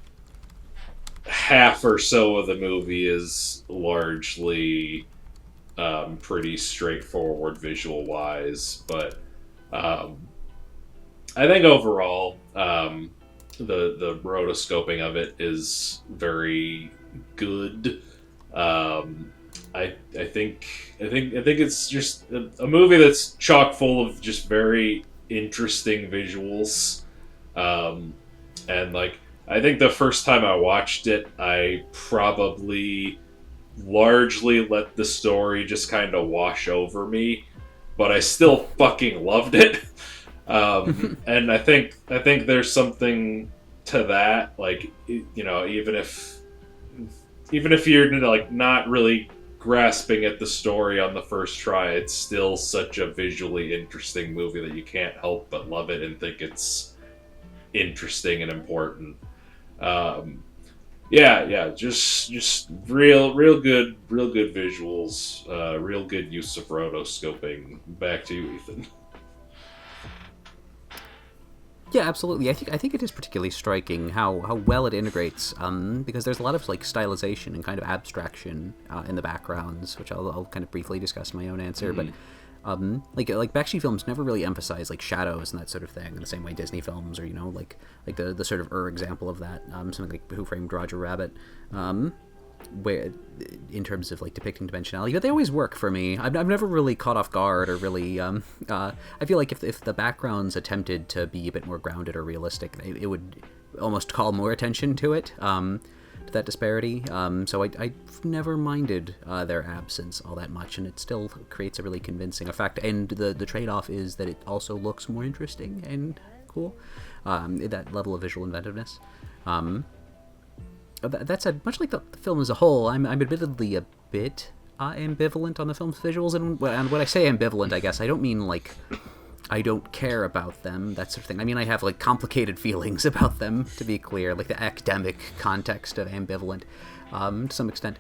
half or so of the movie is largely pretty straightforward visual wise, but I think overall the rotoscoping of it is very good. I think it's just a movie that's chock full of just very interesting visuals, and I think the first time I watched it, I probably largely let the story just kind of wash over me, but I still fucking loved it. And I think there's something to that, even if you're not really grasping at the story on the first try, it's still such a visually interesting movie that you can't help but love it and think it's interesting and important. Just real good visuals, real good use of rotoscoping. Back to you, Ethan. Yeah, absolutely. I think it is particularly striking how well it integrates, because there's a lot of stylization and kind of abstraction in the backgrounds, which I'll kind of briefly discuss in my own answer. Mm-hmm. But Bakshi films never really emphasize shadows and that sort of thing in the same way Disney films, or the sort of example of that, something like Who Framed Roger Rabbit, where in terms of depicting dimensionality, but they always work for me. I've never really caught off guard or really I feel like if the backgrounds attempted to be a bit more grounded or realistic, it would almost call more attention to it, to that disparity. So I've never minded their absence all that much, and it still creates a really convincing effect, and the trade-off is that it also looks more interesting and cool, that level of visual inventiveness. That said, much like the film as a whole, I'm admittedly a bit ambivalent on the film's visuals, and when I say ambivalent, I guess I don't mean I don't care about them, that sort of thing. I mean, I have complicated feelings about them, to be clear, the academic context of ambivalent, to some extent.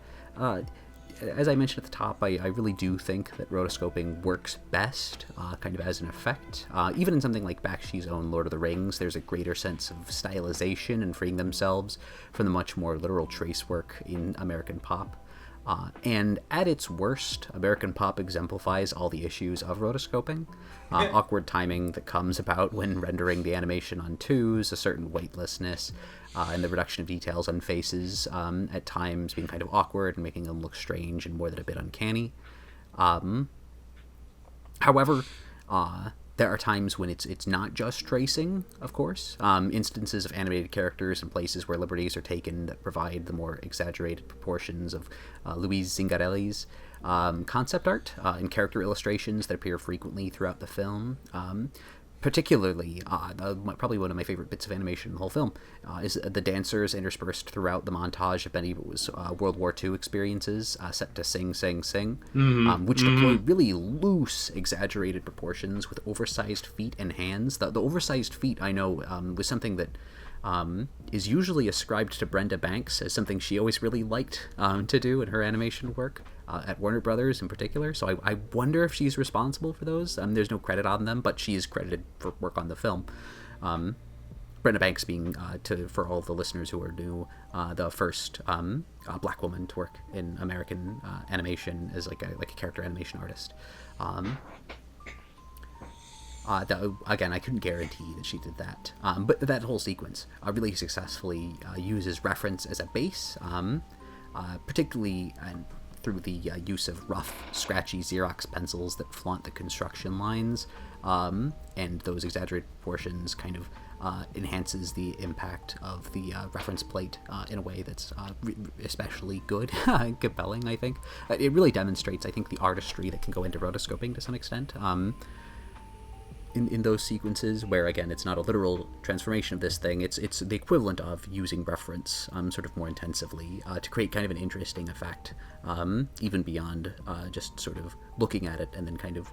As I mentioned at the top, I really do think that rotoscoping works best, kind of as an effect. Even in something like Bakshi's own Lord of the Rings, there's a greater sense of stylization and freeing themselves from the much more literal trace work in American pop. And at its worst, American pop exemplifies all the issues of rotoscoping. Awkward timing that comes about when rendering the animation on twos, a certain weightlessness, and the reduction of details on faces, at times being kind of awkward and making them look strange and more than a bit uncanny. However, there are times when it's not just tracing, of course. Instances of animated characters and places where liberties are taken that provide the more exaggerated proportions of Luis Zingarelli's concept art and character illustrations that appear frequently throughout the film. particularly, probably one of my favorite bits of animation in the whole film is the dancers interspersed throughout the montage of many World War II experiences set to Sing, Sing, Sing, which deploy really loose, exaggerated proportions with oversized feet and hands. The oversized feet, I know, was something that is usually ascribed to Brenda Banks as something she always really liked to do in her animation work, at Warner Brothers in particular. So I wonder if she's responsible for those. There's no credit on them, but she is credited for work on the film. Brenda Banks being, for all the listeners who are new, the first black woman to work in American animation as like a character animation artist. Again, I couldn't guarantee that she did that, but that whole sequence really successfully uses reference as a base, particularly through the use of rough, scratchy Xerox pencils that flaunt the construction lines, and those exaggerated proportions kind of enhances the impact of the reference plate in a way that's especially good and compelling, I think. It really demonstrates, I think, the artistry that can go into rotoscoping to some extent. In those sequences where, again, it's not a literal transformation of this thing, it's the equivalent of using reference sort of more intensively to create kind of an interesting effect, even beyond just sort of looking at it and then kind of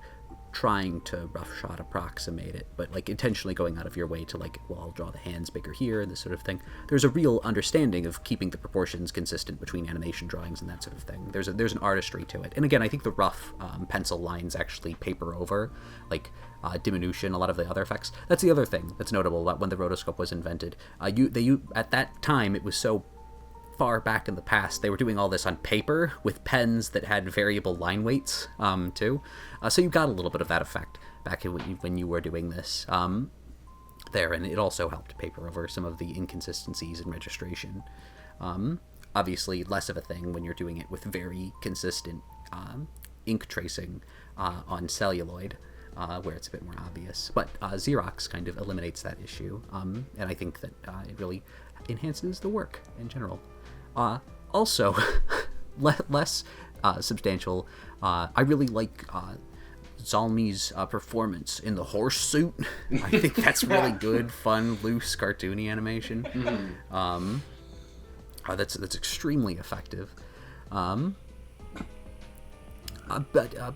trying to roughshod approximate it, but like intentionally going out of your way to like, well, I'll draw the hands bigger here and this sort of thing. There's a real understanding of keeping the proportions consistent between animation drawings and that sort of thing. There's an artistry to it. And again, I think the rough pencil lines actually paper over like diminution, a lot of the other effects. That's the other thing that's notable about when the rotoscope was invented. At that time, it was so far back in the past, they were doing all this on paper with pens that had variable line weights too, so you got a little bit of that effect back when you were doing this there, and it also helped paper over some of the inconsistencies in registration. Obviously less of a thing when you're doing it with very consistent ink tracing on celluloid, where it's a bit more obvious, but Xerox kind of eliminates that issue, and I think that it really enhances the work in general. Also, less substantial, I really like Zalmi's performance in the horse suit. I think that's really good, fun, loose, cartoony animation. That's extremely effective. But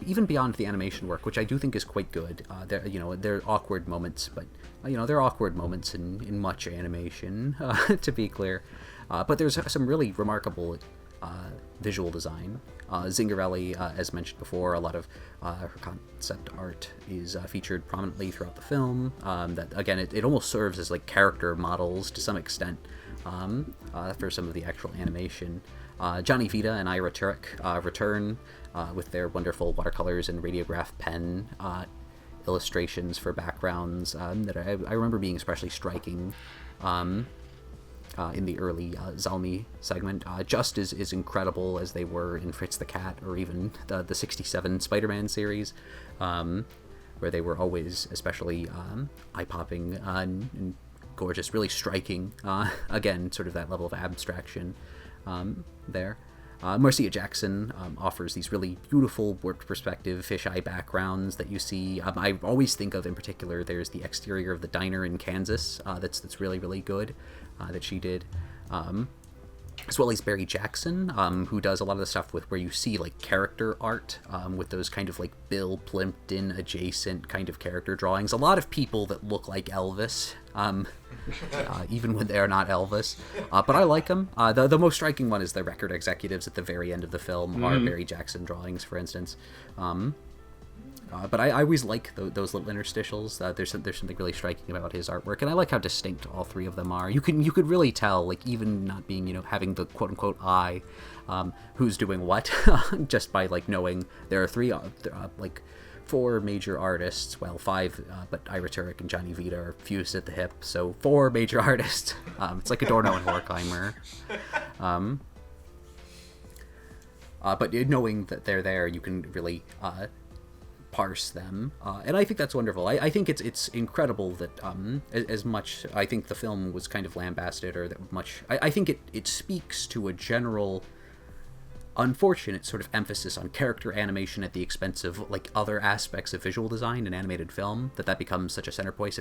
even beyond the animation work, which I do think is quite good, there are awkward moments, but there are awkward moments in much animation, to be clear. But there's some really remarkable visual design. Zingarelli, as mentioned before, a lot of her concept art is featured prominently throughout the film. That again, it almost serves as like character models to some extent for some of the actual animation. Johnny Vita and Ira Turek return with their wonderful watercolors and radiograph pen illustrations for backgrounds that I remember being especially striking in the early Zalmi segment, just as incredible as they were in Fritz the Cat or even the 67 Spider-Man series, where they were always especially eye-popping and gorgeous, really striking. Again, sort of that level of abstraction there. Marcia Jackson offers these really beautiful warped perspective fisheye backgrounds that you see. I always think of, in particular, there's the exterior of the diner in Kansas that's really, really good that she did. As well as Barry Jackson, who does a lot of the stuff with where you see like character art with those kind of like Bill Plimpton adjacent kind of character drawings. A lot of people that look like Elvis, even when they are not Elvis. But I like them. The most striking one is the record executives at the very end of the film are Barry Jackson drawings, for instance. But I always like those little interstitials. There's something really striking about his artwork, and I like how distinct all three of them are. You could really tell, like even not being having the quote unquote eye, who's doing what, just by like knowing there are three like four major artists. Well, five, but Ira Turek and Johnny Vita are fused at the hip, so four major artists. It's like Adorno and Horkheimer. But knowing that they're there, you can really parse them, and I think that's wonderful. I think it's incredible that as much I think the film was kind of lambasted, or that much I think it speaks to a general unfortunate sort of emphasis on character animation at the expense of like other aspects of visual design in animated film, that becomes such a center point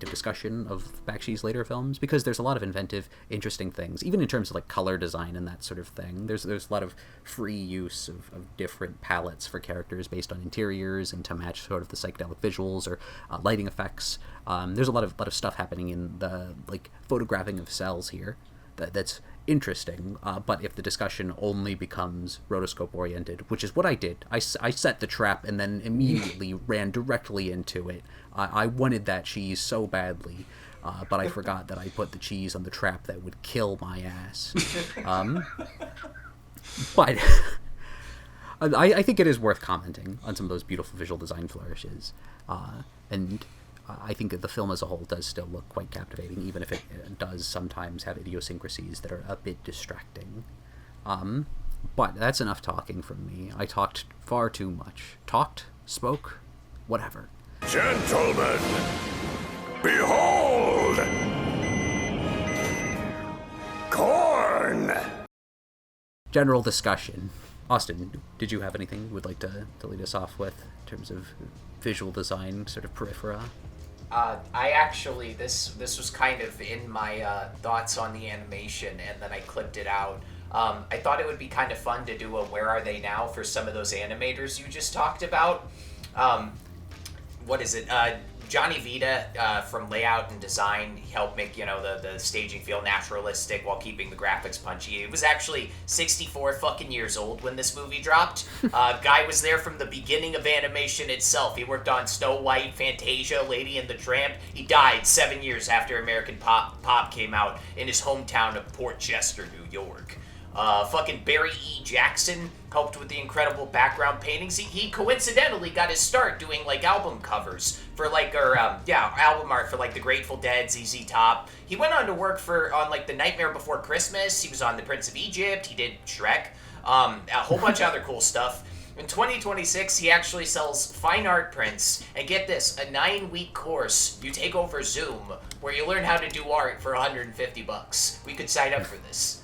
of discussion of Bakshi's later films, because there's a lot of inventive, interesting things, even in terms of like color design and that sort of thing. There's a lot of free use of different palettes for characters based on interiors and to match sort of the psychedelic visuals or lighting effects. There's a lot of stuff happening in the like photographing of cells here that's interesting, but if the discussion only becomes rotoscope oriented, which is what I did, I set the trap and then immediately ran directly into it. I wanted that cheese so badly, but I forgot that I put the cheese on the trap that would kill my ass. But I think it is worth commenting on some of those beautiful visual design flourishes, and I think that the film as a whole does still look quite captivating, even if it does sometimes have idiosyncrasies that are a bit distracting. But that's enough talking from me. I talked far too much. Spoke, whatever. Gentlemen, behold! Corn! General discussion. Austin, did you have anything you would like to lead us off with in terms of visual design sort of periphery? I actually, this was kind of in my thoughts on the animation, and then I clipped it out. I thought it would be kind of fun to do a Where Are They Now for some of those animators you just talked about. What is it? Johnny Vita from layout and design helped make, the staging feel naturalistic while keeping the graphics punchy. It was actually 64 fucking years old when this movie dropped. Guy was there from the beginning of animation itself. He worked on Snow White, Fantasia, Lady and the Tramp. He died 7 years after American Pop came out in his hometown of Port Chester, New York. Fucking Barry E. Jackson helped with the incredible background paintings. He coincidentally got his start doing like album covers for album art for like the Grateful Dead, ZZ Top. He went on to work on like The Nightmare Before Christmas. He was on The Prince of Egypt. He did Shrek. A whole bunch of other cool stuff. In 2026, he actually sells fine art prints, and get this, a 9-week course you take over Zoom where you learn how to do art for $150. We could sign up for this.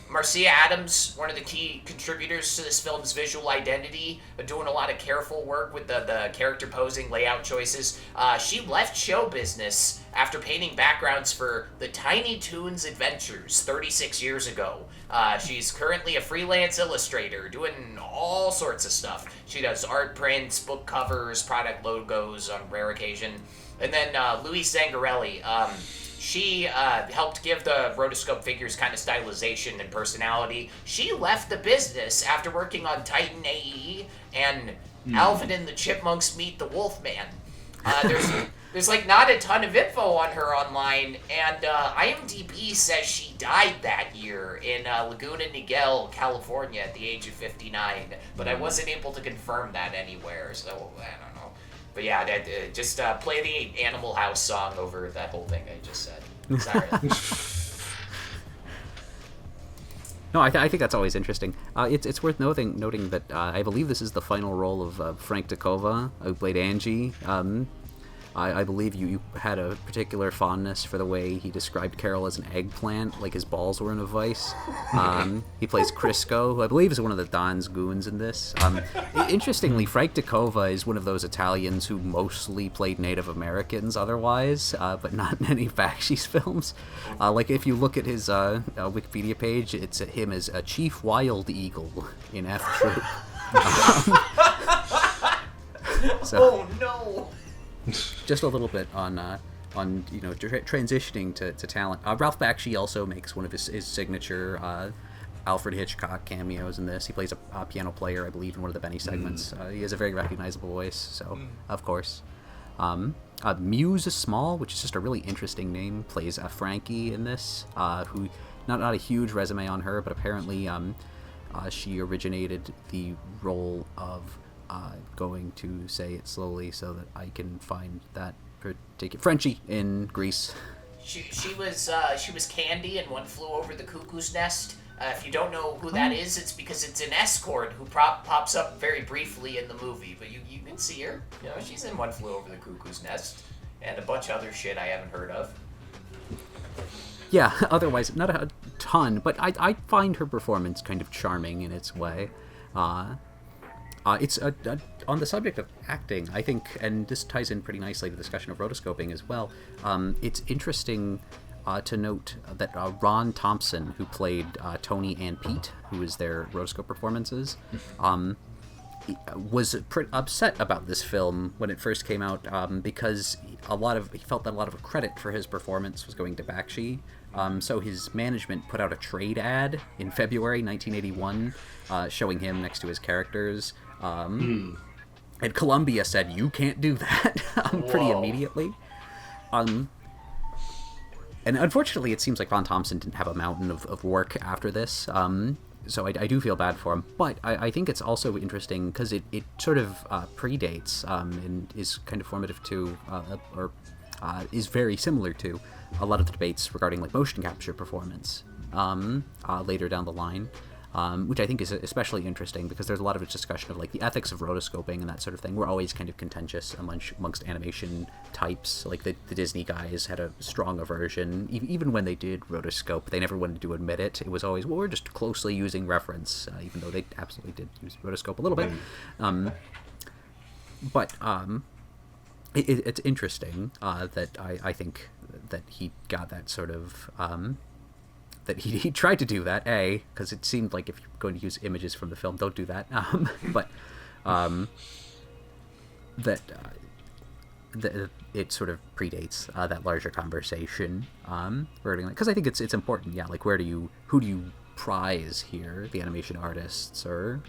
Marcia Adams, one of the key contributors to this film's visual identity, doing a lot of careful work with the character posing, layout choices. She left show business after painting backgrounds for the Tiny Toons Adventures 36 years ago. She's currently a freelance illustrator, doing all sorts of stuff. She does art prints, book covers, product logos on rare occasion. And then Louise Zangarelli, she helped give the rotoscope figures kind of stylization and personality. She left the business after working on Titan AE and Alvin and the Chipmunks Meet the Wolfman. There's like not a ton of info on her online, and IMDb says she died that year in Laguna Niguel, California at the age of 59, but I wasn't able to confirm that anywhere, so I don't know. But yeah, just play the Animal House song over that whole thing I just said. Sorry. No, I think that's always interesting. It's worth noting that I believe this is the final role of Frank Dakova, who played Angie. I believe you had a particular fondness for the way he described Carol as an eggplant, like his balls were in a vice. He plays Crisco, who I believe is one of the Don's goons in this. Interestingly, Frank Dakova is one of those Italians who mostly played Native Americans otherwise, but not in any of Bakshi's films. Like, if you look at his Wikipedia page, it's him as a Chief Wild Eagle in F Troop. Oh, no! Just a little bit on transitioning to talent. Ralph Bakshi also makes one of his signature Alfred Hitchcock cameos in this. He plays a piano player, I believe, in one of the Benny segments. He has a very recognizable voice, so of course. Muse Small, which is just a really interesting name, plays Frankie in this, who not a huge resume on her, but apparently she originated the role of going to say it slowly so that I can find that particular Frenchie in Grease. She was Candy in One Flew Over the Cuckoo's Nest. If you don't know who that is, it's because it's an escort who pops up very briefly in the movie, but you can see her. She's in One Flew Over the Cuckoo's Nest and a bunch of other shit I haven't heard of. Yeah, otherwise not a ton, but I find her performance kind of charming in its way. It's on the subject of acting, I think, and this ties in pretty nicely to the discussion of rotoscoping as well. It's interesting to note that Ron Thompson, who played Tony and Pete, who is their rotoscope performances, was upset about this film when it first came out because he felt that a lot of credit for his performance was going to Bakshi. So his management put out a trade ad in February 1981 showing him next to his characters. And Columbia said, "You can't do that," pretty immediately. And unfortunately, it seems like Ron Thompson didn't have a mountain of work after this. So I do feel bad for him. But I think it's also interesting because it sort of predates and is kind of formative to, is very similar to a lot of the debates regarding like motion capture performance later down the line. Which I think is especially interesting because there's a lot of discussion of like the ethics of rotoscoping and that sort of thing. We're always kind of contentious amongst animation types. Like the Disney guys had a strong aversion. Even when they did rotoscope, they never wanted to admit it. It was always, well, we're just closely using reference, even though they absolutely did use rotoscope a little bit. But it's interesting that I think that he got that sort of... that he tried to do that, because it seemed like if you're going to use images from the film, don't do that. But that it sort of predates that larger conversation regarding, because I think it's important. Yeah, like who do you prize here? The animation artists or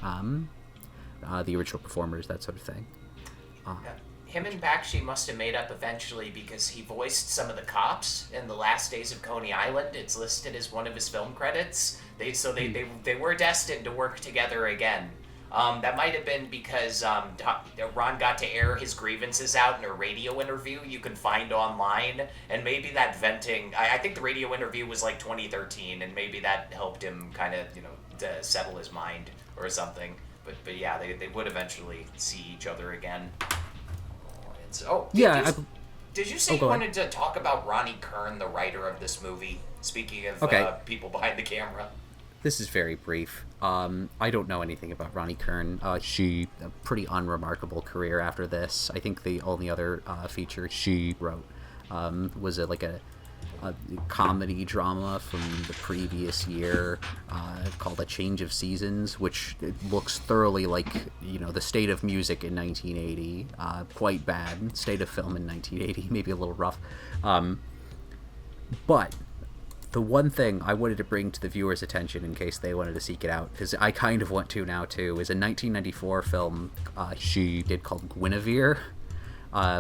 the original performers, that sort of thing. Him and Bakshi must have made up eventually because he voiced some of the cops in The Last Days of Coney Island. It's listed as one of his film credits. They were destined to work together again. That might have been because Ron got to air his grievances out in a radio interview you can find online, and maybe that venting... I think the radio interview was like 2013, and maybe that helped him kind of, to settle his mind or something. But yeah, they would eventually see each other again. Did you say you wanted to talk about Ronnie Kern, the writer of this movie? Speaking of people behind the camera. This is very brief. I don't know anything about Ronnie Kern. She a pretty unremarkable career after this. I think the only other feature she wrote was a comedy drama from the previous year called A Change of Seasons, which looks thoroughly like the state of music in 1980. Quite bad state of film in 1980, maybe a little rough. But the one thing I wanted to bring to the viewers' attention in case they wanted to seek it out, because I kind of want to now too, is a 1994 film she did called Guinevere.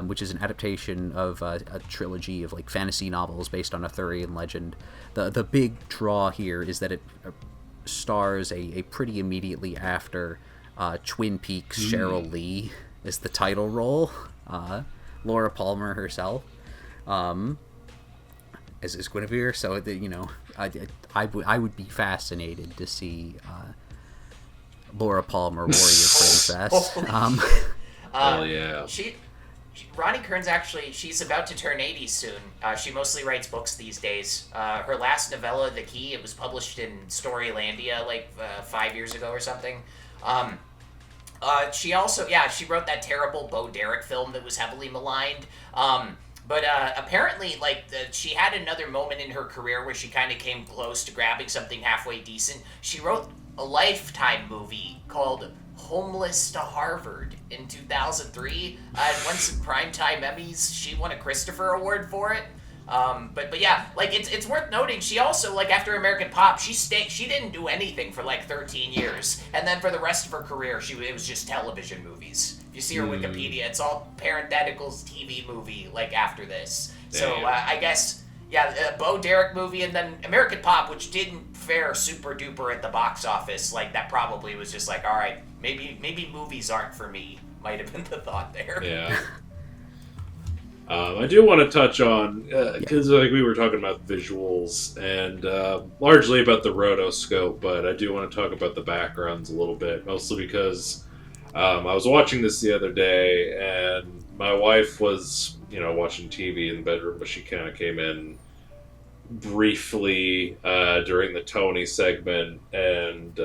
Which is an adaptation of a trilogy of like fantasy novels based on Arthurian legend. The big draw here is that it stars a pretty immediaty after Twin Peaks Cheryl Lee as the title role, Laura Palmer herself as Guinevere. So I would be fascinated to see Laura Palmer, warrior princess. Oh yeah. Ronnie Kern's she's about to turn 80 soon. She mostly writes books these days. Her last novella, The Key, it was published in Storylandia 5 years ago or something. She wrote that terrible Bo Derek film that was heavily maligned. But apparently, she had another moment in her career where she kind of came close to grabbing something halfway decent. She wrote a Lifetime movie called Homeless to Harvard in 2003. It won some Primetime Emmys. She won a Christopher Award for it. But yeah, it's worth noting. She also, after American Pop, she didn't do anything for 13 years, and then for the rest of her career, it was just television movies. If you see her Wikipedia, it's all parentheticals TV movie after this. So I guess. Yeah, Bo Derek movie, and then American Pop, which didn't fare super duper at the box office. That probably was just all right, maybe movies aren't for me. Might have been the thought there. Yeah. I do want to touch on, because we were talking about visuals and largely about the rotoscope, but I do want to talk about the backgrounds a little bit, mostly because I was watching this the other day, and my wife was watching TV in the bedroom, but she kind of came in briefly during the Tony segment, and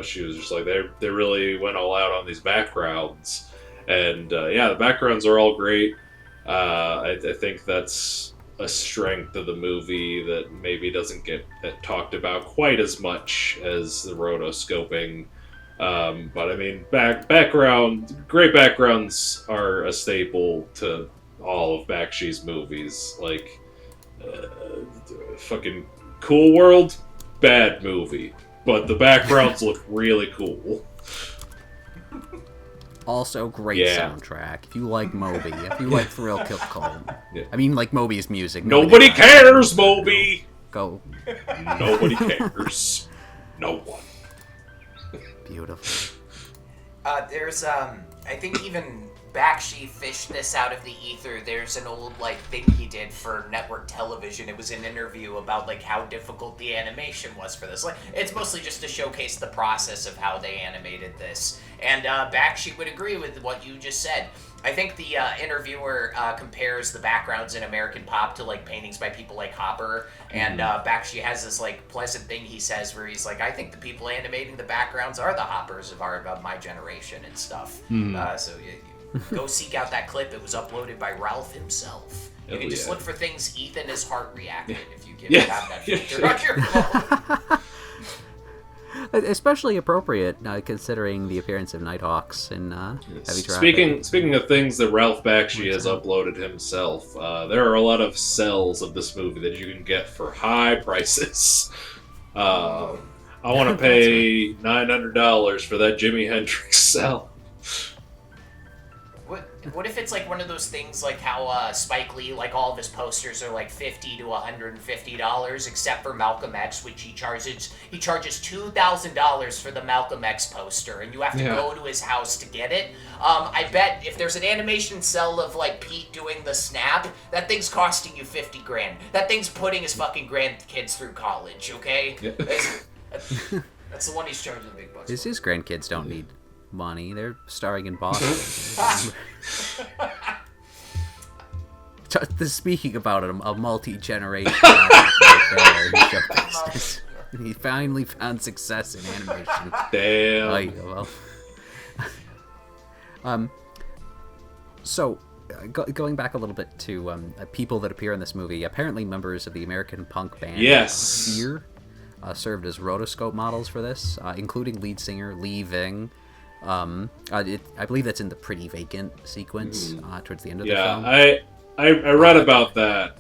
she was just like they really went all out on these backgrounds, and the backgrounds are all great. I think that's a strength of the movie that maybe doesn't get talked about quite as much as the rotoscoping. But I mean, great backgrounds are a staple to all of Bakshi's movies. Like, fucking Cool World, bad movie, but the backgrounds look really cool. Also, great soundtrack. If you like Moby, if you like Thrill Kill Cole. Yeah. I mean, like Moby's music. Nobody cares, Moby! Go. Nobody cares. No one. Beautiful. There's, I think even Bakshi fished this out of the ether. There's an old, thing he did for network television. It was an interview about, how difficult the animation was for this. It's mostly just to showcase the process of how they animated this. And Bakshi would agree with what you just said. I think the interviewer compares the backgrounds in American Pop to paintings by people like Hopper, and Bakshi has this pleasant thing he says where he's like, I think the people animating the backgrounds are the Hoppers of my generation and stuff. So go seek out that clip. It was uploaded by Ralph himself. You can just look for things Ethan has heart reacted if you have that feature on your phone. Especially appropriate, considering the appearance of Nighthawks in Heavy Traffic. Speaking of things that Ralph Bakshi has uploaded himself, there are a lot of cells of this movie that you can get for high prices. I want to pay $900 for that Jimi Hendrix cell. What if it's one of those things how Spike Lee, all of his posters are $50 to $150, except for Malcolm X, which he charges $2,000 for the Malcolm X poster, and you have to go to his house to get it. I bet if there's an animation cell of Pete doing the snap, that thing's costing you $50,000. That thing's putting his fucking grandkids through college. Okay, that's the one he's charging the big bucks. His grandkids don't need money. They're starring in Boston. Speaking about it, a multi-generation he finally found success in animation. Damn. So going back a little bit to people that appear in this movie, apparently members of the American punk band Fear served as rotoscope models for this, including lead singer Lee Ving. I believe that's in the Pretty Vacant sequence towards the end of the film. I read about that,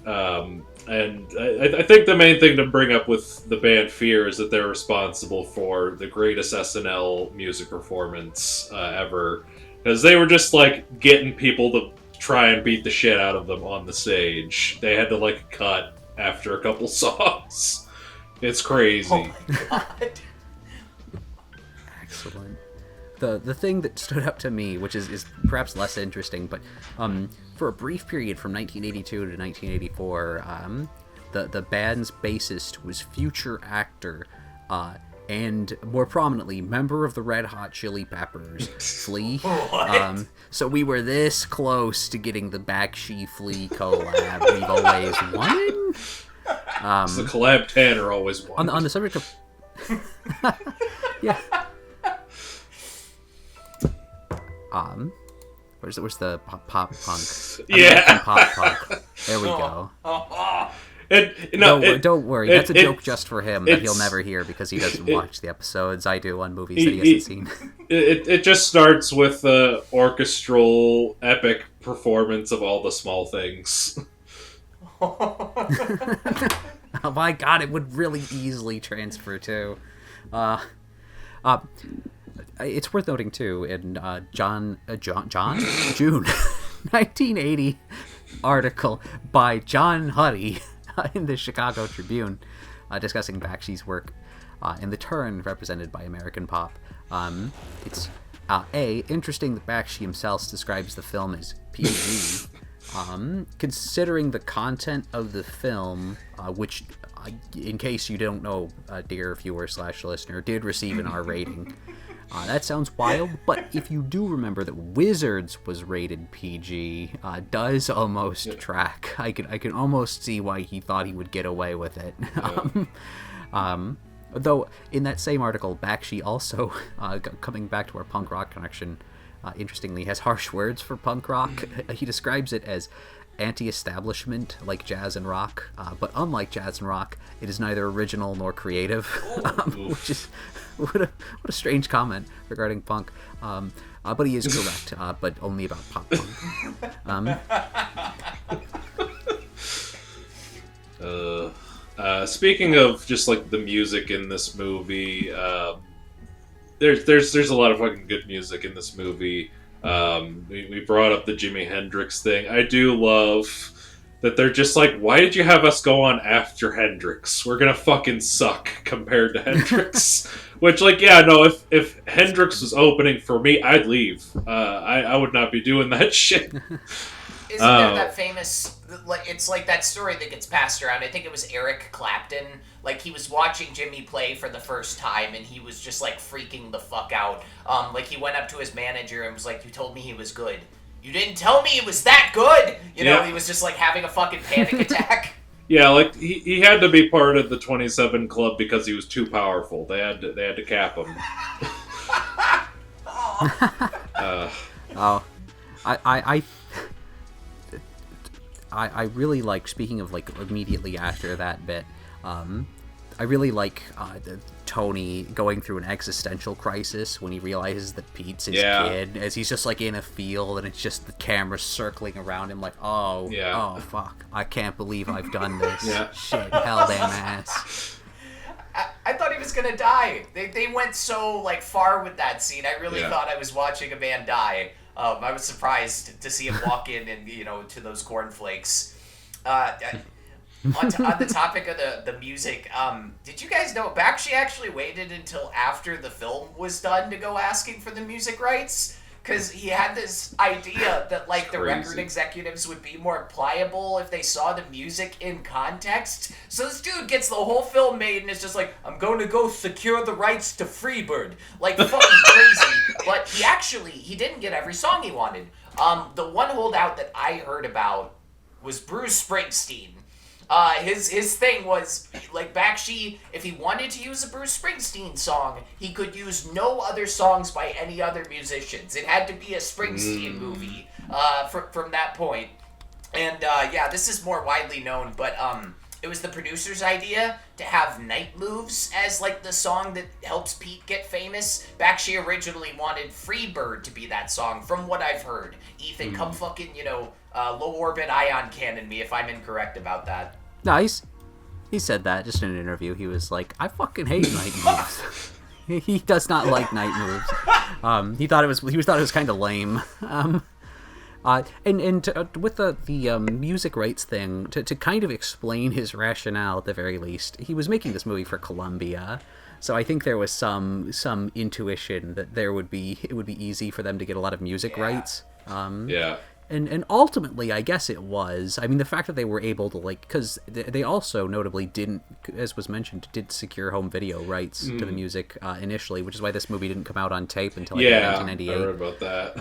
and I think the main thing to bring up with the band Fear is that they're responsible for the greatest SNL music performance ever, because they were just getting people to try and beat the shit out of them on the stage. They had to cut after a couple songs. It's crazy. Oh my god. Excellent. The thing that stood out to me, which is perhaps less interesting, but for a brief period from 1982 to 1984, the band's bassist was future actor and, more prominently, member of the Red Hot Chili Peppers, Flea. So we were this close to getting the Bakshi Flea collab we've always wanted. It's the collab Tanner always wanted. On the subject of... yeah. Where's the pop punk? Yeah. Pop punk. There we go. Don't worry. That's a joke just for him that he'll never hear because he doesn't watch the episodes I do on movies that he hasn't seen. It just starts with the orchestral epic performance of All the Small Things. Oh my god, it would really easily transfer to. It's worth noting too in June 1980 article by John Huddy in the Chicago Tribune discussing Bakshi's work in the turn represented by American pop. It's interesting that Bakshi himself describes the film as PG. Considering the content of the film, which, in case you don't know, dear viewer / listener, did receive an R rating. That sounds wild, but if you do remember that Wizards was rated PG, does almost track. I can almost see why he thought he would get away with it. Yeah. Though in that same article, Bakshi also, coming back to our punk rock connection, interestingly, has harsh words for punk rock. He describes it as anti-establishment, like jazz and rock, but unlike jazz and rock, it is neither original nor creative, which is what a strange comment regarding punk. But he is correct, but only about pop punk. Speaking of just like the music in this movie, there's a lot of fucking good music in this movie. We brought up the Jimi Hendrix thing. I do love that they're just like, why did you have us go on after Hendrix? We're gonna fucking suck compared to Hendrix. Which, like, yeah, no, if Hendrix was opening for me, I'd leave. I would not be doing that shit. Isn't there that famous, like, it's like that story that gets passed around, I think it was Eric Clapton, like, he was watching Jimmy play for the first time, and he was just, like, freaking the fuck out. Like, he went up to his manager and was like, you told me he was good. You didn't tell me he was that good! You know, he was just, like, having a fucking panic attack. Yeah, like, he had to be part of the 27 Club because he was too powerful. They had to cap him. I really like, speaking of like immediately after that bit, I really like Tony going through an existential crisis when he realizes that Pete's his kid, as he's just like in a field and it's just the camera circling around him like, oh fuck, I can't believe I've done this. Shit, hell damn ass. I thought he was gonna die. They went so like far with that scene. I really thought I was watching a man die. I was surprised to see him walk in and, you know, to those cornflakes. On the topic of the music, did you guys know Bakshi actually waited until after the film was done to go asking for the music rights? Because he had this idea that, like, the record executives would be more pliable if they saw the music in context. So this dude gets the whole film made and is just like, I'm going to go secure the rights to Freebird. Like, fucking crazy. But he didn't get every song he wanted. The one holdout that I heard about was Bruce Springsteen. His thing was, like, Bakshi, if he wanted to use a Bruce Springsteen song, he could use no other songs by any other musicians. It had to be a Springsteen movie from that point. And, this is more widely known, but it was the producer's idea to have Night Moves as, like, the song that helps Pete get famous. Bakshi originally wanted Freebird to be that song, from what I've heard. Ethan, come fucking, low-orbit ion cannon me if I'm incorrect about that. Nice. He said that just in an interview. He was like, I fucking hate Night Moves. He does not like Night Moves. He thought it was kind of lame. With the music rights thing, to kind of explain his rationale at the very least, he was making this movie for Columbia, so I think there was some intuition that it would be easy for them to get a lot of music rights. And ultimately, I guess it was. I mean, the fact that they were able to, like, because they also notably didn't, as was mentioned, did secure home video rights to the music initially, which is why this movie didn't come out on tape until 1998. I heard about that.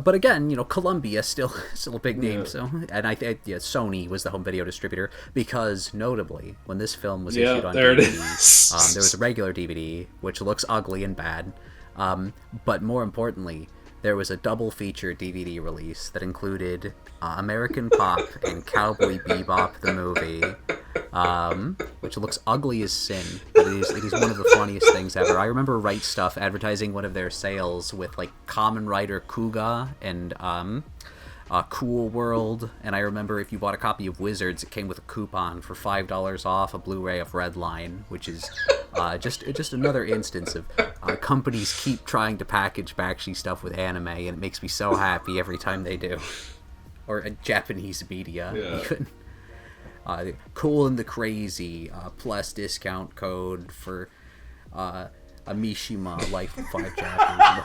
But again, Columbia still a big name. So, and I think Sony was the home video distributor because, notably, when this film was issued on DVD, there was a regular DVD which looks ugly and bad. But more importantly, there was a double feature DVD release that included American Pop and Cowboy Bebop the movie, which looks ugly as sin, but it is one of the funniest things ever. I remember Right Stuff advertising one of their sales with, like, Kamen Rider Kuga and Cool World, and I remember if you bought a copy of Wizards, it came with a coupon for $5 off a Blu-ray of Redline, which is just another instance of companies keep trying to package Bakshi stuff with anime, and it makes me so happy every time they do. Or a Japanese media, even. Cool and the Crazy, plus discount code for a Mishima Life of 5 Chapters.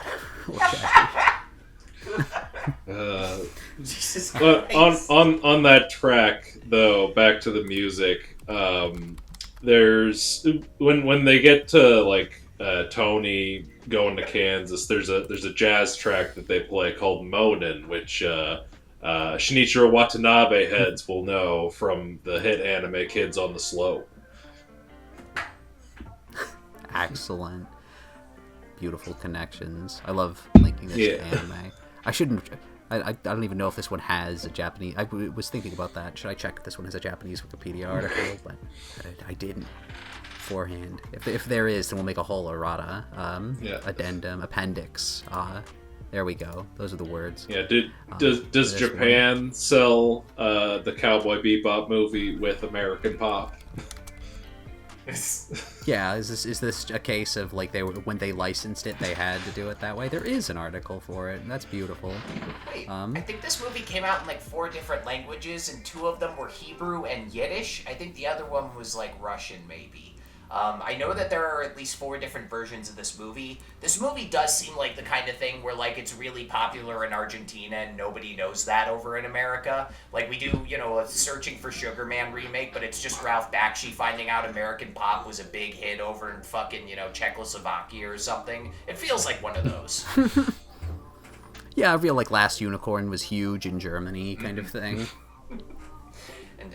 Jesus But Christ. on that track, though, back to the music, there's when they get to like Tony going to Kansas, there's a jazz track that they play called Monin, which Shinichiro Watanabe heads will know from the hit anime Kids on the Slope. Excellent. Beautiful connections. I love linking this to anime. I don't even know if this one has a Japanese... I was thinking about that. Should I check if this one has a Japanese Wikipedia article? But I didn't beforehand. If there is, then we'll make a whole errata. Addendum, appendix. There we go. Those are the words. Yeah, does Japan sell the Cowboy Bebop movie with American pop? Yeah, is this a case of like when they licensed it, they had to do it that way? There is an article for it, and that's beautiful. Wait, I think this movie came out in like 4 different languages, and 2 of them were Hebrew and Yiddish. I think the other one was like Russian, maybe. I know that there are at least 4 different versions of this movie. This movie does seem like the kind of thing where, like, it's really popular in Argentina and nobody knows that over in America. Like, we do, a Searching for Sugar Man remake, but it's just Ralph Bakshi finding out American pop was a big hit over in fucking, Czechoslovakia or something. It feels like one of those. Yeah, I feel like Last Unicorn was huge in Germany, kind of thing.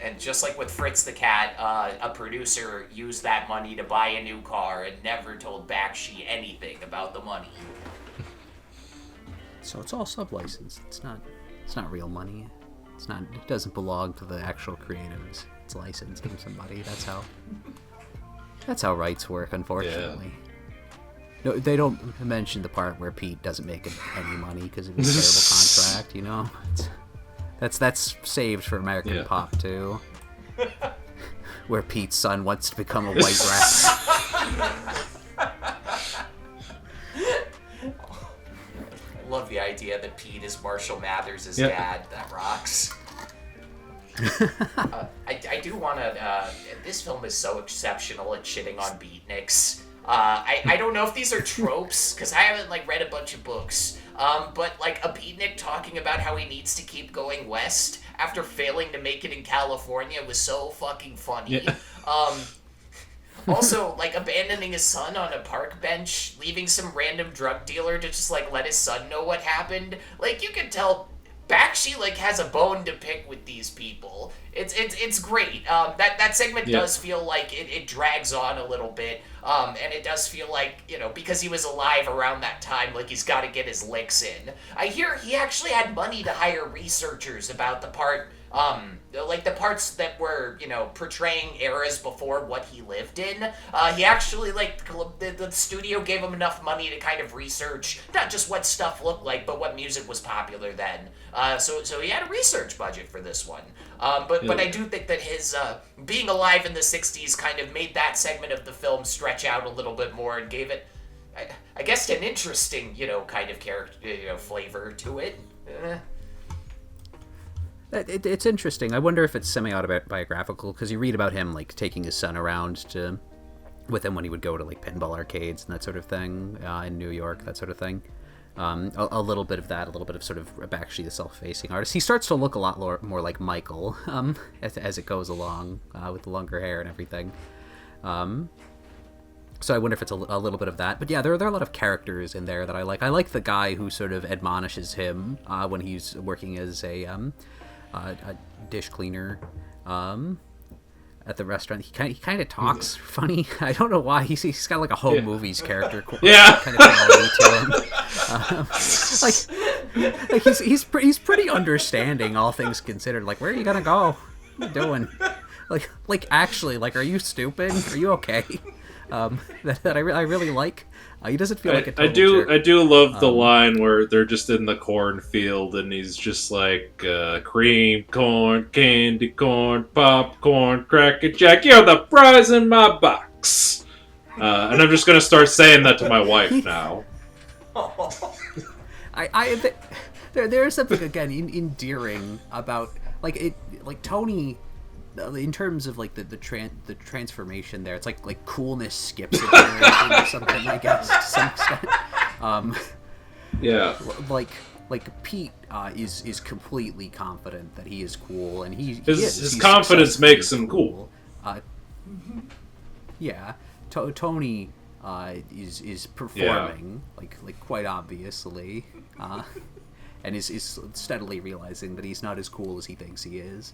And just like with Fritz the Cat, a producer used that money to buy a new car and never told Bakshi anything about the money. So it's all sub-licensed. It's not real money. It doesn't belong to the actual creatives. It's licensed from somebody. That's how rights work, unfortunately. Yeah. No, they don't mention the part where Pete doesn't make any money because of his terrible contract, That's saved for American Pop, too. Where Pete's son wants to become a white rat. I love the idea that Pete is Marshall Mathers' dad. That rocks. I do want to... this film is so exceptional at shitting on beatniks. I don't know if these are tropes, because I haven't, read a bunch of books. But, a beatnik talking about how he needs to keep going west after failing to make it in California was so fucking funny. Yeah. Also, abandoning his son on a park bench, leaving some random drug dealer to just, let his son know what happened. You can tell Bakshi, has a bone to pick with these people. It's great. That segment does feel like it drags on a little bit. And it does feel like, because he was alive around that time, he's got to get his licks in. I hear he actually had money to hire researchers about the part, the parts that were, portraying eras before what he lived in. He actually, the studio gave him enough money to kind of research not just what stuff looked like, but what music was popular then. So he had a research budget for this one. But I do think that his being alive in the 60s kind of made that segment of the film stretch out a little bit more and gave it, I guess, an interesting, kind of character, flavor to it. It's interesting. I wonder if it's semi-autobiographical, because you read about him, taking his son around with him when he would go to, pinball arcades and that sort of thing, in New York, that sort of thing. A little bit of that, a little bit of sort of Bakshi, the self-facing artist. He starts to look a lot more like Michael as it goes along, with the longer hair and everything. So I wonder if it's a little bit of that. But yeah, there are a lot of characters in there that I like. I like the guy who sort of admonishes him when he's working as a dish cleaner at the restaurant. He kind of talks funny. I don't know why. He's got a home movies character. Kind of quality to him. He's pretty understanding, all things considered. Where are you gonna go? What are you doing? Actually, are you stupid? Are you okay? That I really like. He doesn't feel like a total jerk. I do love the line where they're just in the cornfield and he's just cream corn, candy corn, popcorn, Cracker Jack. You're the prize in my box. And I'm just gonna start saying that to my wife now. There's something again endearing about Tony. In terms of the transformation there, it's like coolness skips it or something, I guess, to some extent. Pete is completely confident that he is cool, and he's confidence makes him cool. yeah, Tony is performing like quite obviously, and is steadily realizing that he's not as cool as he thinks he is.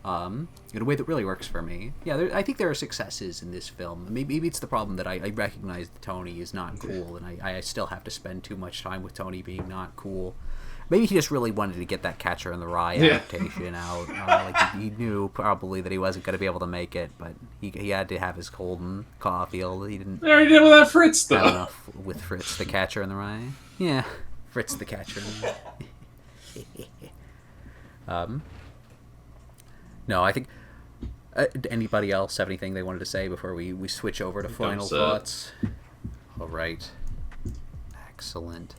In a way that really works for me. Yeah, I think there are successes in this film. Maybe it's the problem that I recognize that Tony is not cool, and I still have to spend too much time with Tony being not cool. Maybe he just really wanted to get that Catcher in the Rye adaptation out. He knew probably that he wasn't going to be able to make it, but he had to have his Holden Caulfield. He didn't. They already did with that Fritz though. Have enough with Fritz the Catcher in the Rye. Yeah, Fritz the Catcher in the Rye. No, I think. Anybody else have anything they wanted to say before we switch over to final thoughts? All right. Excellent.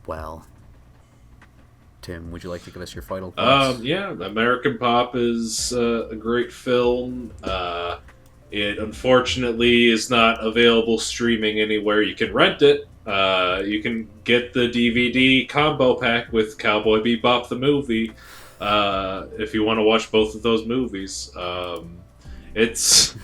Well, Tim, would you like to give us your final thoughts? Yeah, American Pop is a great film. It unfortunately is not available streaming anywhere. You can rent it. You can get the DVD combo pack with Cowboy Bebop the movie if you want to watch both of those movies. It's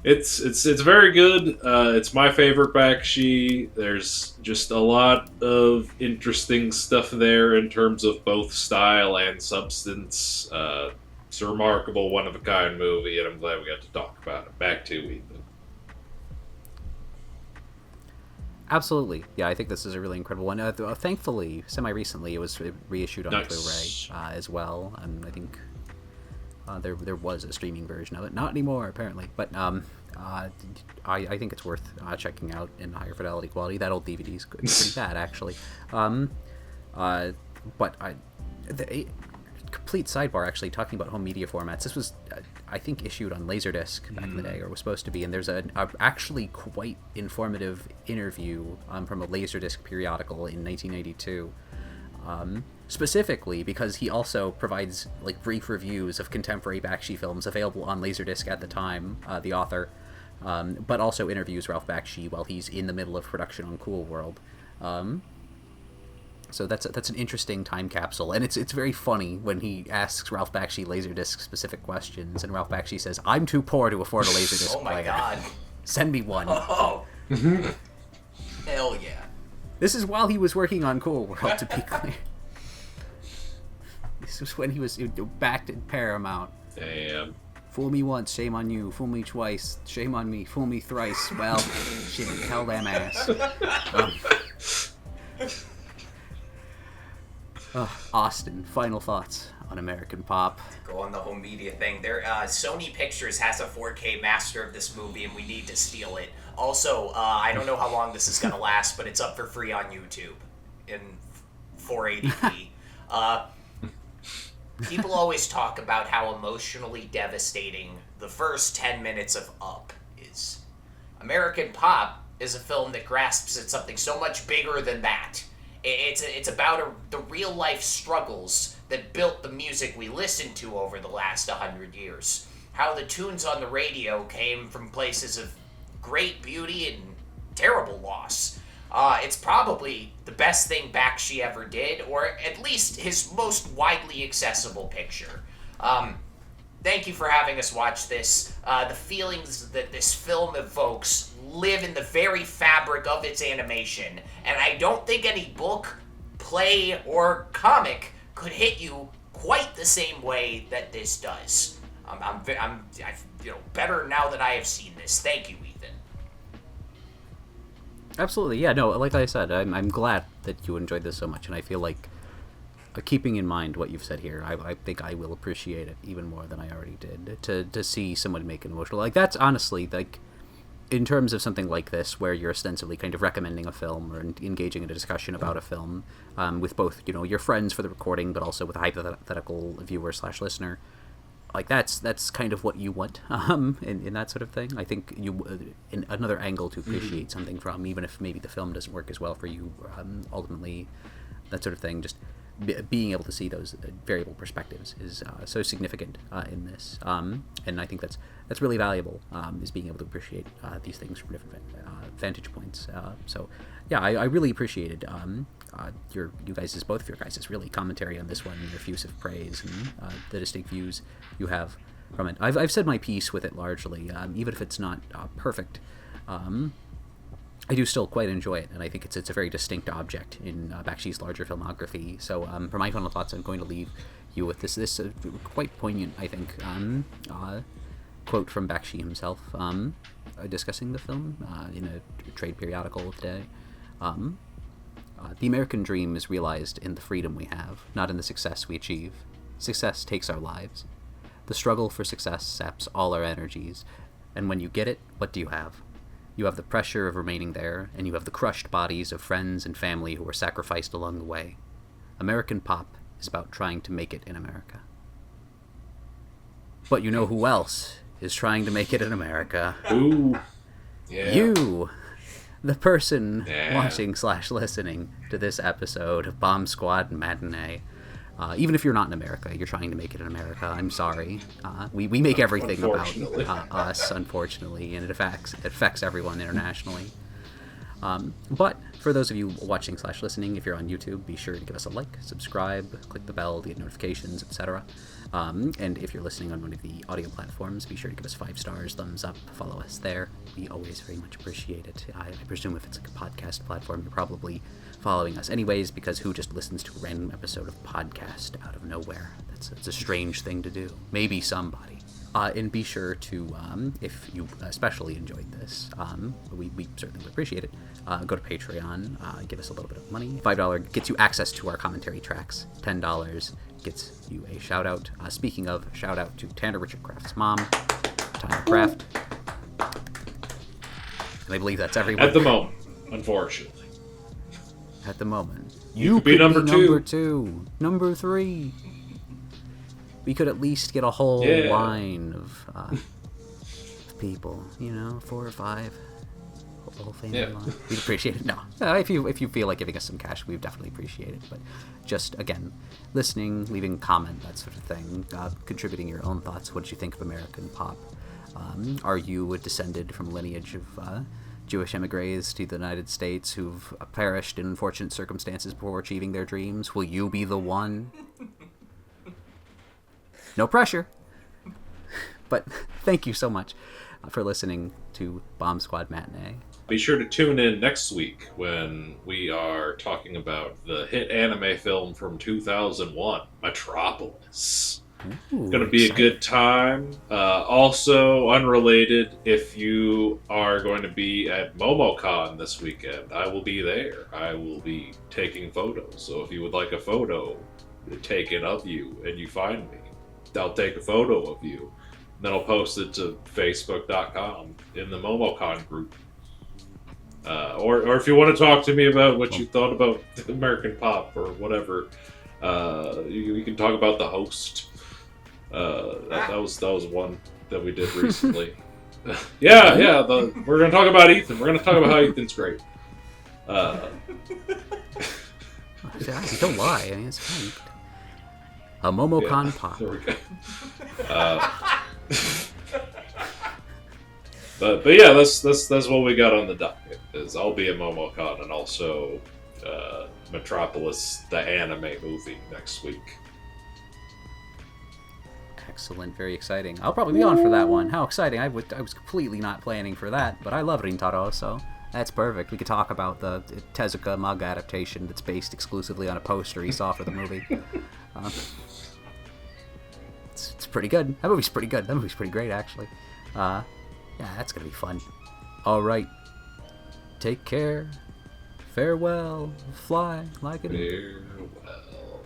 very good. It's my favorite Bakshi. There's just a lot of interesting stuff there in terms of both style and substance. It's a remarkable, one-of-a-kind movie, and I'm glad we got to talk about it. Back to Ethan. Absolutely. Yeah, I think this is a really incredible one. Thankfully, semi-recently, it was reissued on Nice. Blu-ray as well, and I think there was a streaming version of it. Not anymore, apparently, but I think it's worth checking out in higher fidelity quality. That old DVD is pretty bad, actually. Complete sidebar, actually, talking about home media formats. This was, I think, issued on Laserdisc back in the day, or was supposed to be, and there's a actually quite informative interview from a Laserdisc periodical in 1992. Specifically because he also provides like brief reviews of contemporary Bakshi films available on Laserdisc at the time, the author, but also interviews Ralph Bakshi while he's in the middle of production on Cool World. So that's an interesting time capsule, and it's very funny when he asks Ralph Bakshi Laserdisc specific questions, and Ralph Bakshi says, "I'm too poor to afford a Laserdisc Oh my player. god. Send me one." Oh. Hell yeah. This is while he was working on Cool World, to be clear. This was when he was back at Paramount. Damn. Fool me once, shame on you. Fool me twice, shame on me. Fool me thrice, well, shit, tell them ass. Austin, final thoughts on American Pop. Go on the home media thing. Sony Pictures has a 4K master of this movie, and we need to steal it. Also, I don't know how long this is going to last, but it's up for free on YouTube in 480p. People always talk about how emotionally devastating the first 10 minutes of Up is. American Pop is a film that grasps at something so much bigger than that. It's about the real-life struggles that built the music we listen to over the last 100 years. How the tunes on the radio came from places of great beauty and terrible loss. It's probably the best thing Bakshi ever did, or at least his most widely accessible picture. Thank you for having us watch this. The feelings that this film evokes live in the very fabric of its animation, and I don't think any book, play, or comic could hit you quite the same way that this does. I'm better now that I have seen this. Thank you, Ethan. Absolutely, yeah, no, like I said, I'm glad that you enjoyed this so much, and I feel like, keeping in mind what you've said here, I think I will appreciate it even more than I already did, to see someone make an emotional, like, that's honestly, like, in terms of something like this, where you're ostensibly kind of recommending a film, or engaging in a discussion about a film, with both, your friends for the recording, but also with a hypothetical viewer/listener, like, that's kind of what you want, in that sort of thing. I think in another angle to appreciate something from, even if maybe the film doesn't work as well for you, ultimately, that sort of thing, just being able to see those variable perspectives is so significant in this, and I think that's really valuable, is being able to appreciate these things from different vantage points. So yeah, I really appreciated both of your guys' really commentary on this one, your effusive praise, and the distinct views you have from it. I've said my piece with it largely, even if it's not perfect. I do still quite enjoy it, and I think it's a very distinct object in Bakshi's larger filmography. So for my final thoughts, I'm going to leave you with this quite poignant, I think, quote from Bakshi himself, discussing the film in a trade periodical today. The American dream is realized in the freedom we have, not in the success we achieve. Success takes our lives. The struggle for success saps all our energies, and when you get it, what do you have? You have the pressure of remaining there, and you have the crushed bodies of friends and family who were sacrificed along the way. American pop is about trying to make it in America. But you know who else is trying to make it in America? Ooh. Yeah. You, the person watching/listening to this episode of Bomb Squad Matinee. Even if you're not in America, you're trying to make it in America. I'm sorry. We make everything about us, unfortunately, and it affects everyone internationally. But for those of you watching/listening, if you're on YouTube, be sure to give us a like, subscribe, click the bell to get notifications, etc. And if you're listening on one of the audio platforms, be sure to give us 5 stars, thumbs up, follow us there. We always very much appreciate it. I presume if it's like a podcast platform, you're probably following us anyways, because who just listens to a random episode of podcast out of nowhere? It's a strange thing to do. Maybe somebody. And be sure to, if you especially enjoyed this, we certainly would appreciate it, go to Patreon, give us a little bit of money. $5 gets you access to our commentary tracks. $10 gets you a shout-out. Speaking of, shout-out to Tanner Richard Craft's mom, Tanner Craft. And I believe that's everyone. At the moment, unfortunately. At the moment. You could be number 2. Number 2. Number 3. We could at least get a whole line of people, 4 or 5, a whole family line. We'd appreciate it. No, if you feel like giving us some cash, we'd definitely appreciate it. But just again, listening, leaving a comment, that sort of thing, contributing your own thoughts. What did you think of American pop? Are you descended from a lineage of Jewish emigres to the United States who've perished in unfortunate circumstances before achieving their dreams? Will you be the one? No pressure. But thank you so much for listening to Bomb Squad Matinee. Be sure to tune in next week when we are talking about the hit anime film from 2001, Metropolis. It's going to be a good time. Also, unrelated, if you are going to be at MomoCon this weekend, I will be there. I will be taking photos. So if you would like a photo taken of you and you find me, I'll take a photo of you, and then I'll post it to Facebook.com in the MomoCon group. Or if you want to talk to me about what you thought about American Pop or whatever, you can talk about the host. That was one that we did recently. We're gonna talk about Ethan. We're gonna talk about how Ethan's great. Don't lie. I mean, it's fine. A MomoCon pop. There we go. But yeah, that's what we got on the docket. Is I'll be at MomoCon and also Metropolis, the anime movie, next week. Excellent, very exciting. I'll probably be on for that one. How exciting! I was completely not planning for that, but I love Rintaro, so that's perfect. We could talk about the Tezuka manga adaptation that's based exclusively on a poster he saw for the movie. It's pretty good. That movie's pretty good. That movie's pretty great, actually. Yeah, that's gonna be fun. All right. Take care. Farewell. Fly like an eagle. Farewell.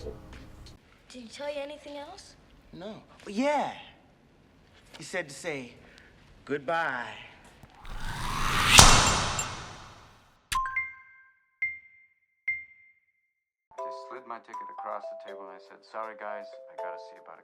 Did he tell you anything else? No. Yeah. He said to say goodbye. I slid my ticket across the table and I said, "Sorry guys, I gotta see about a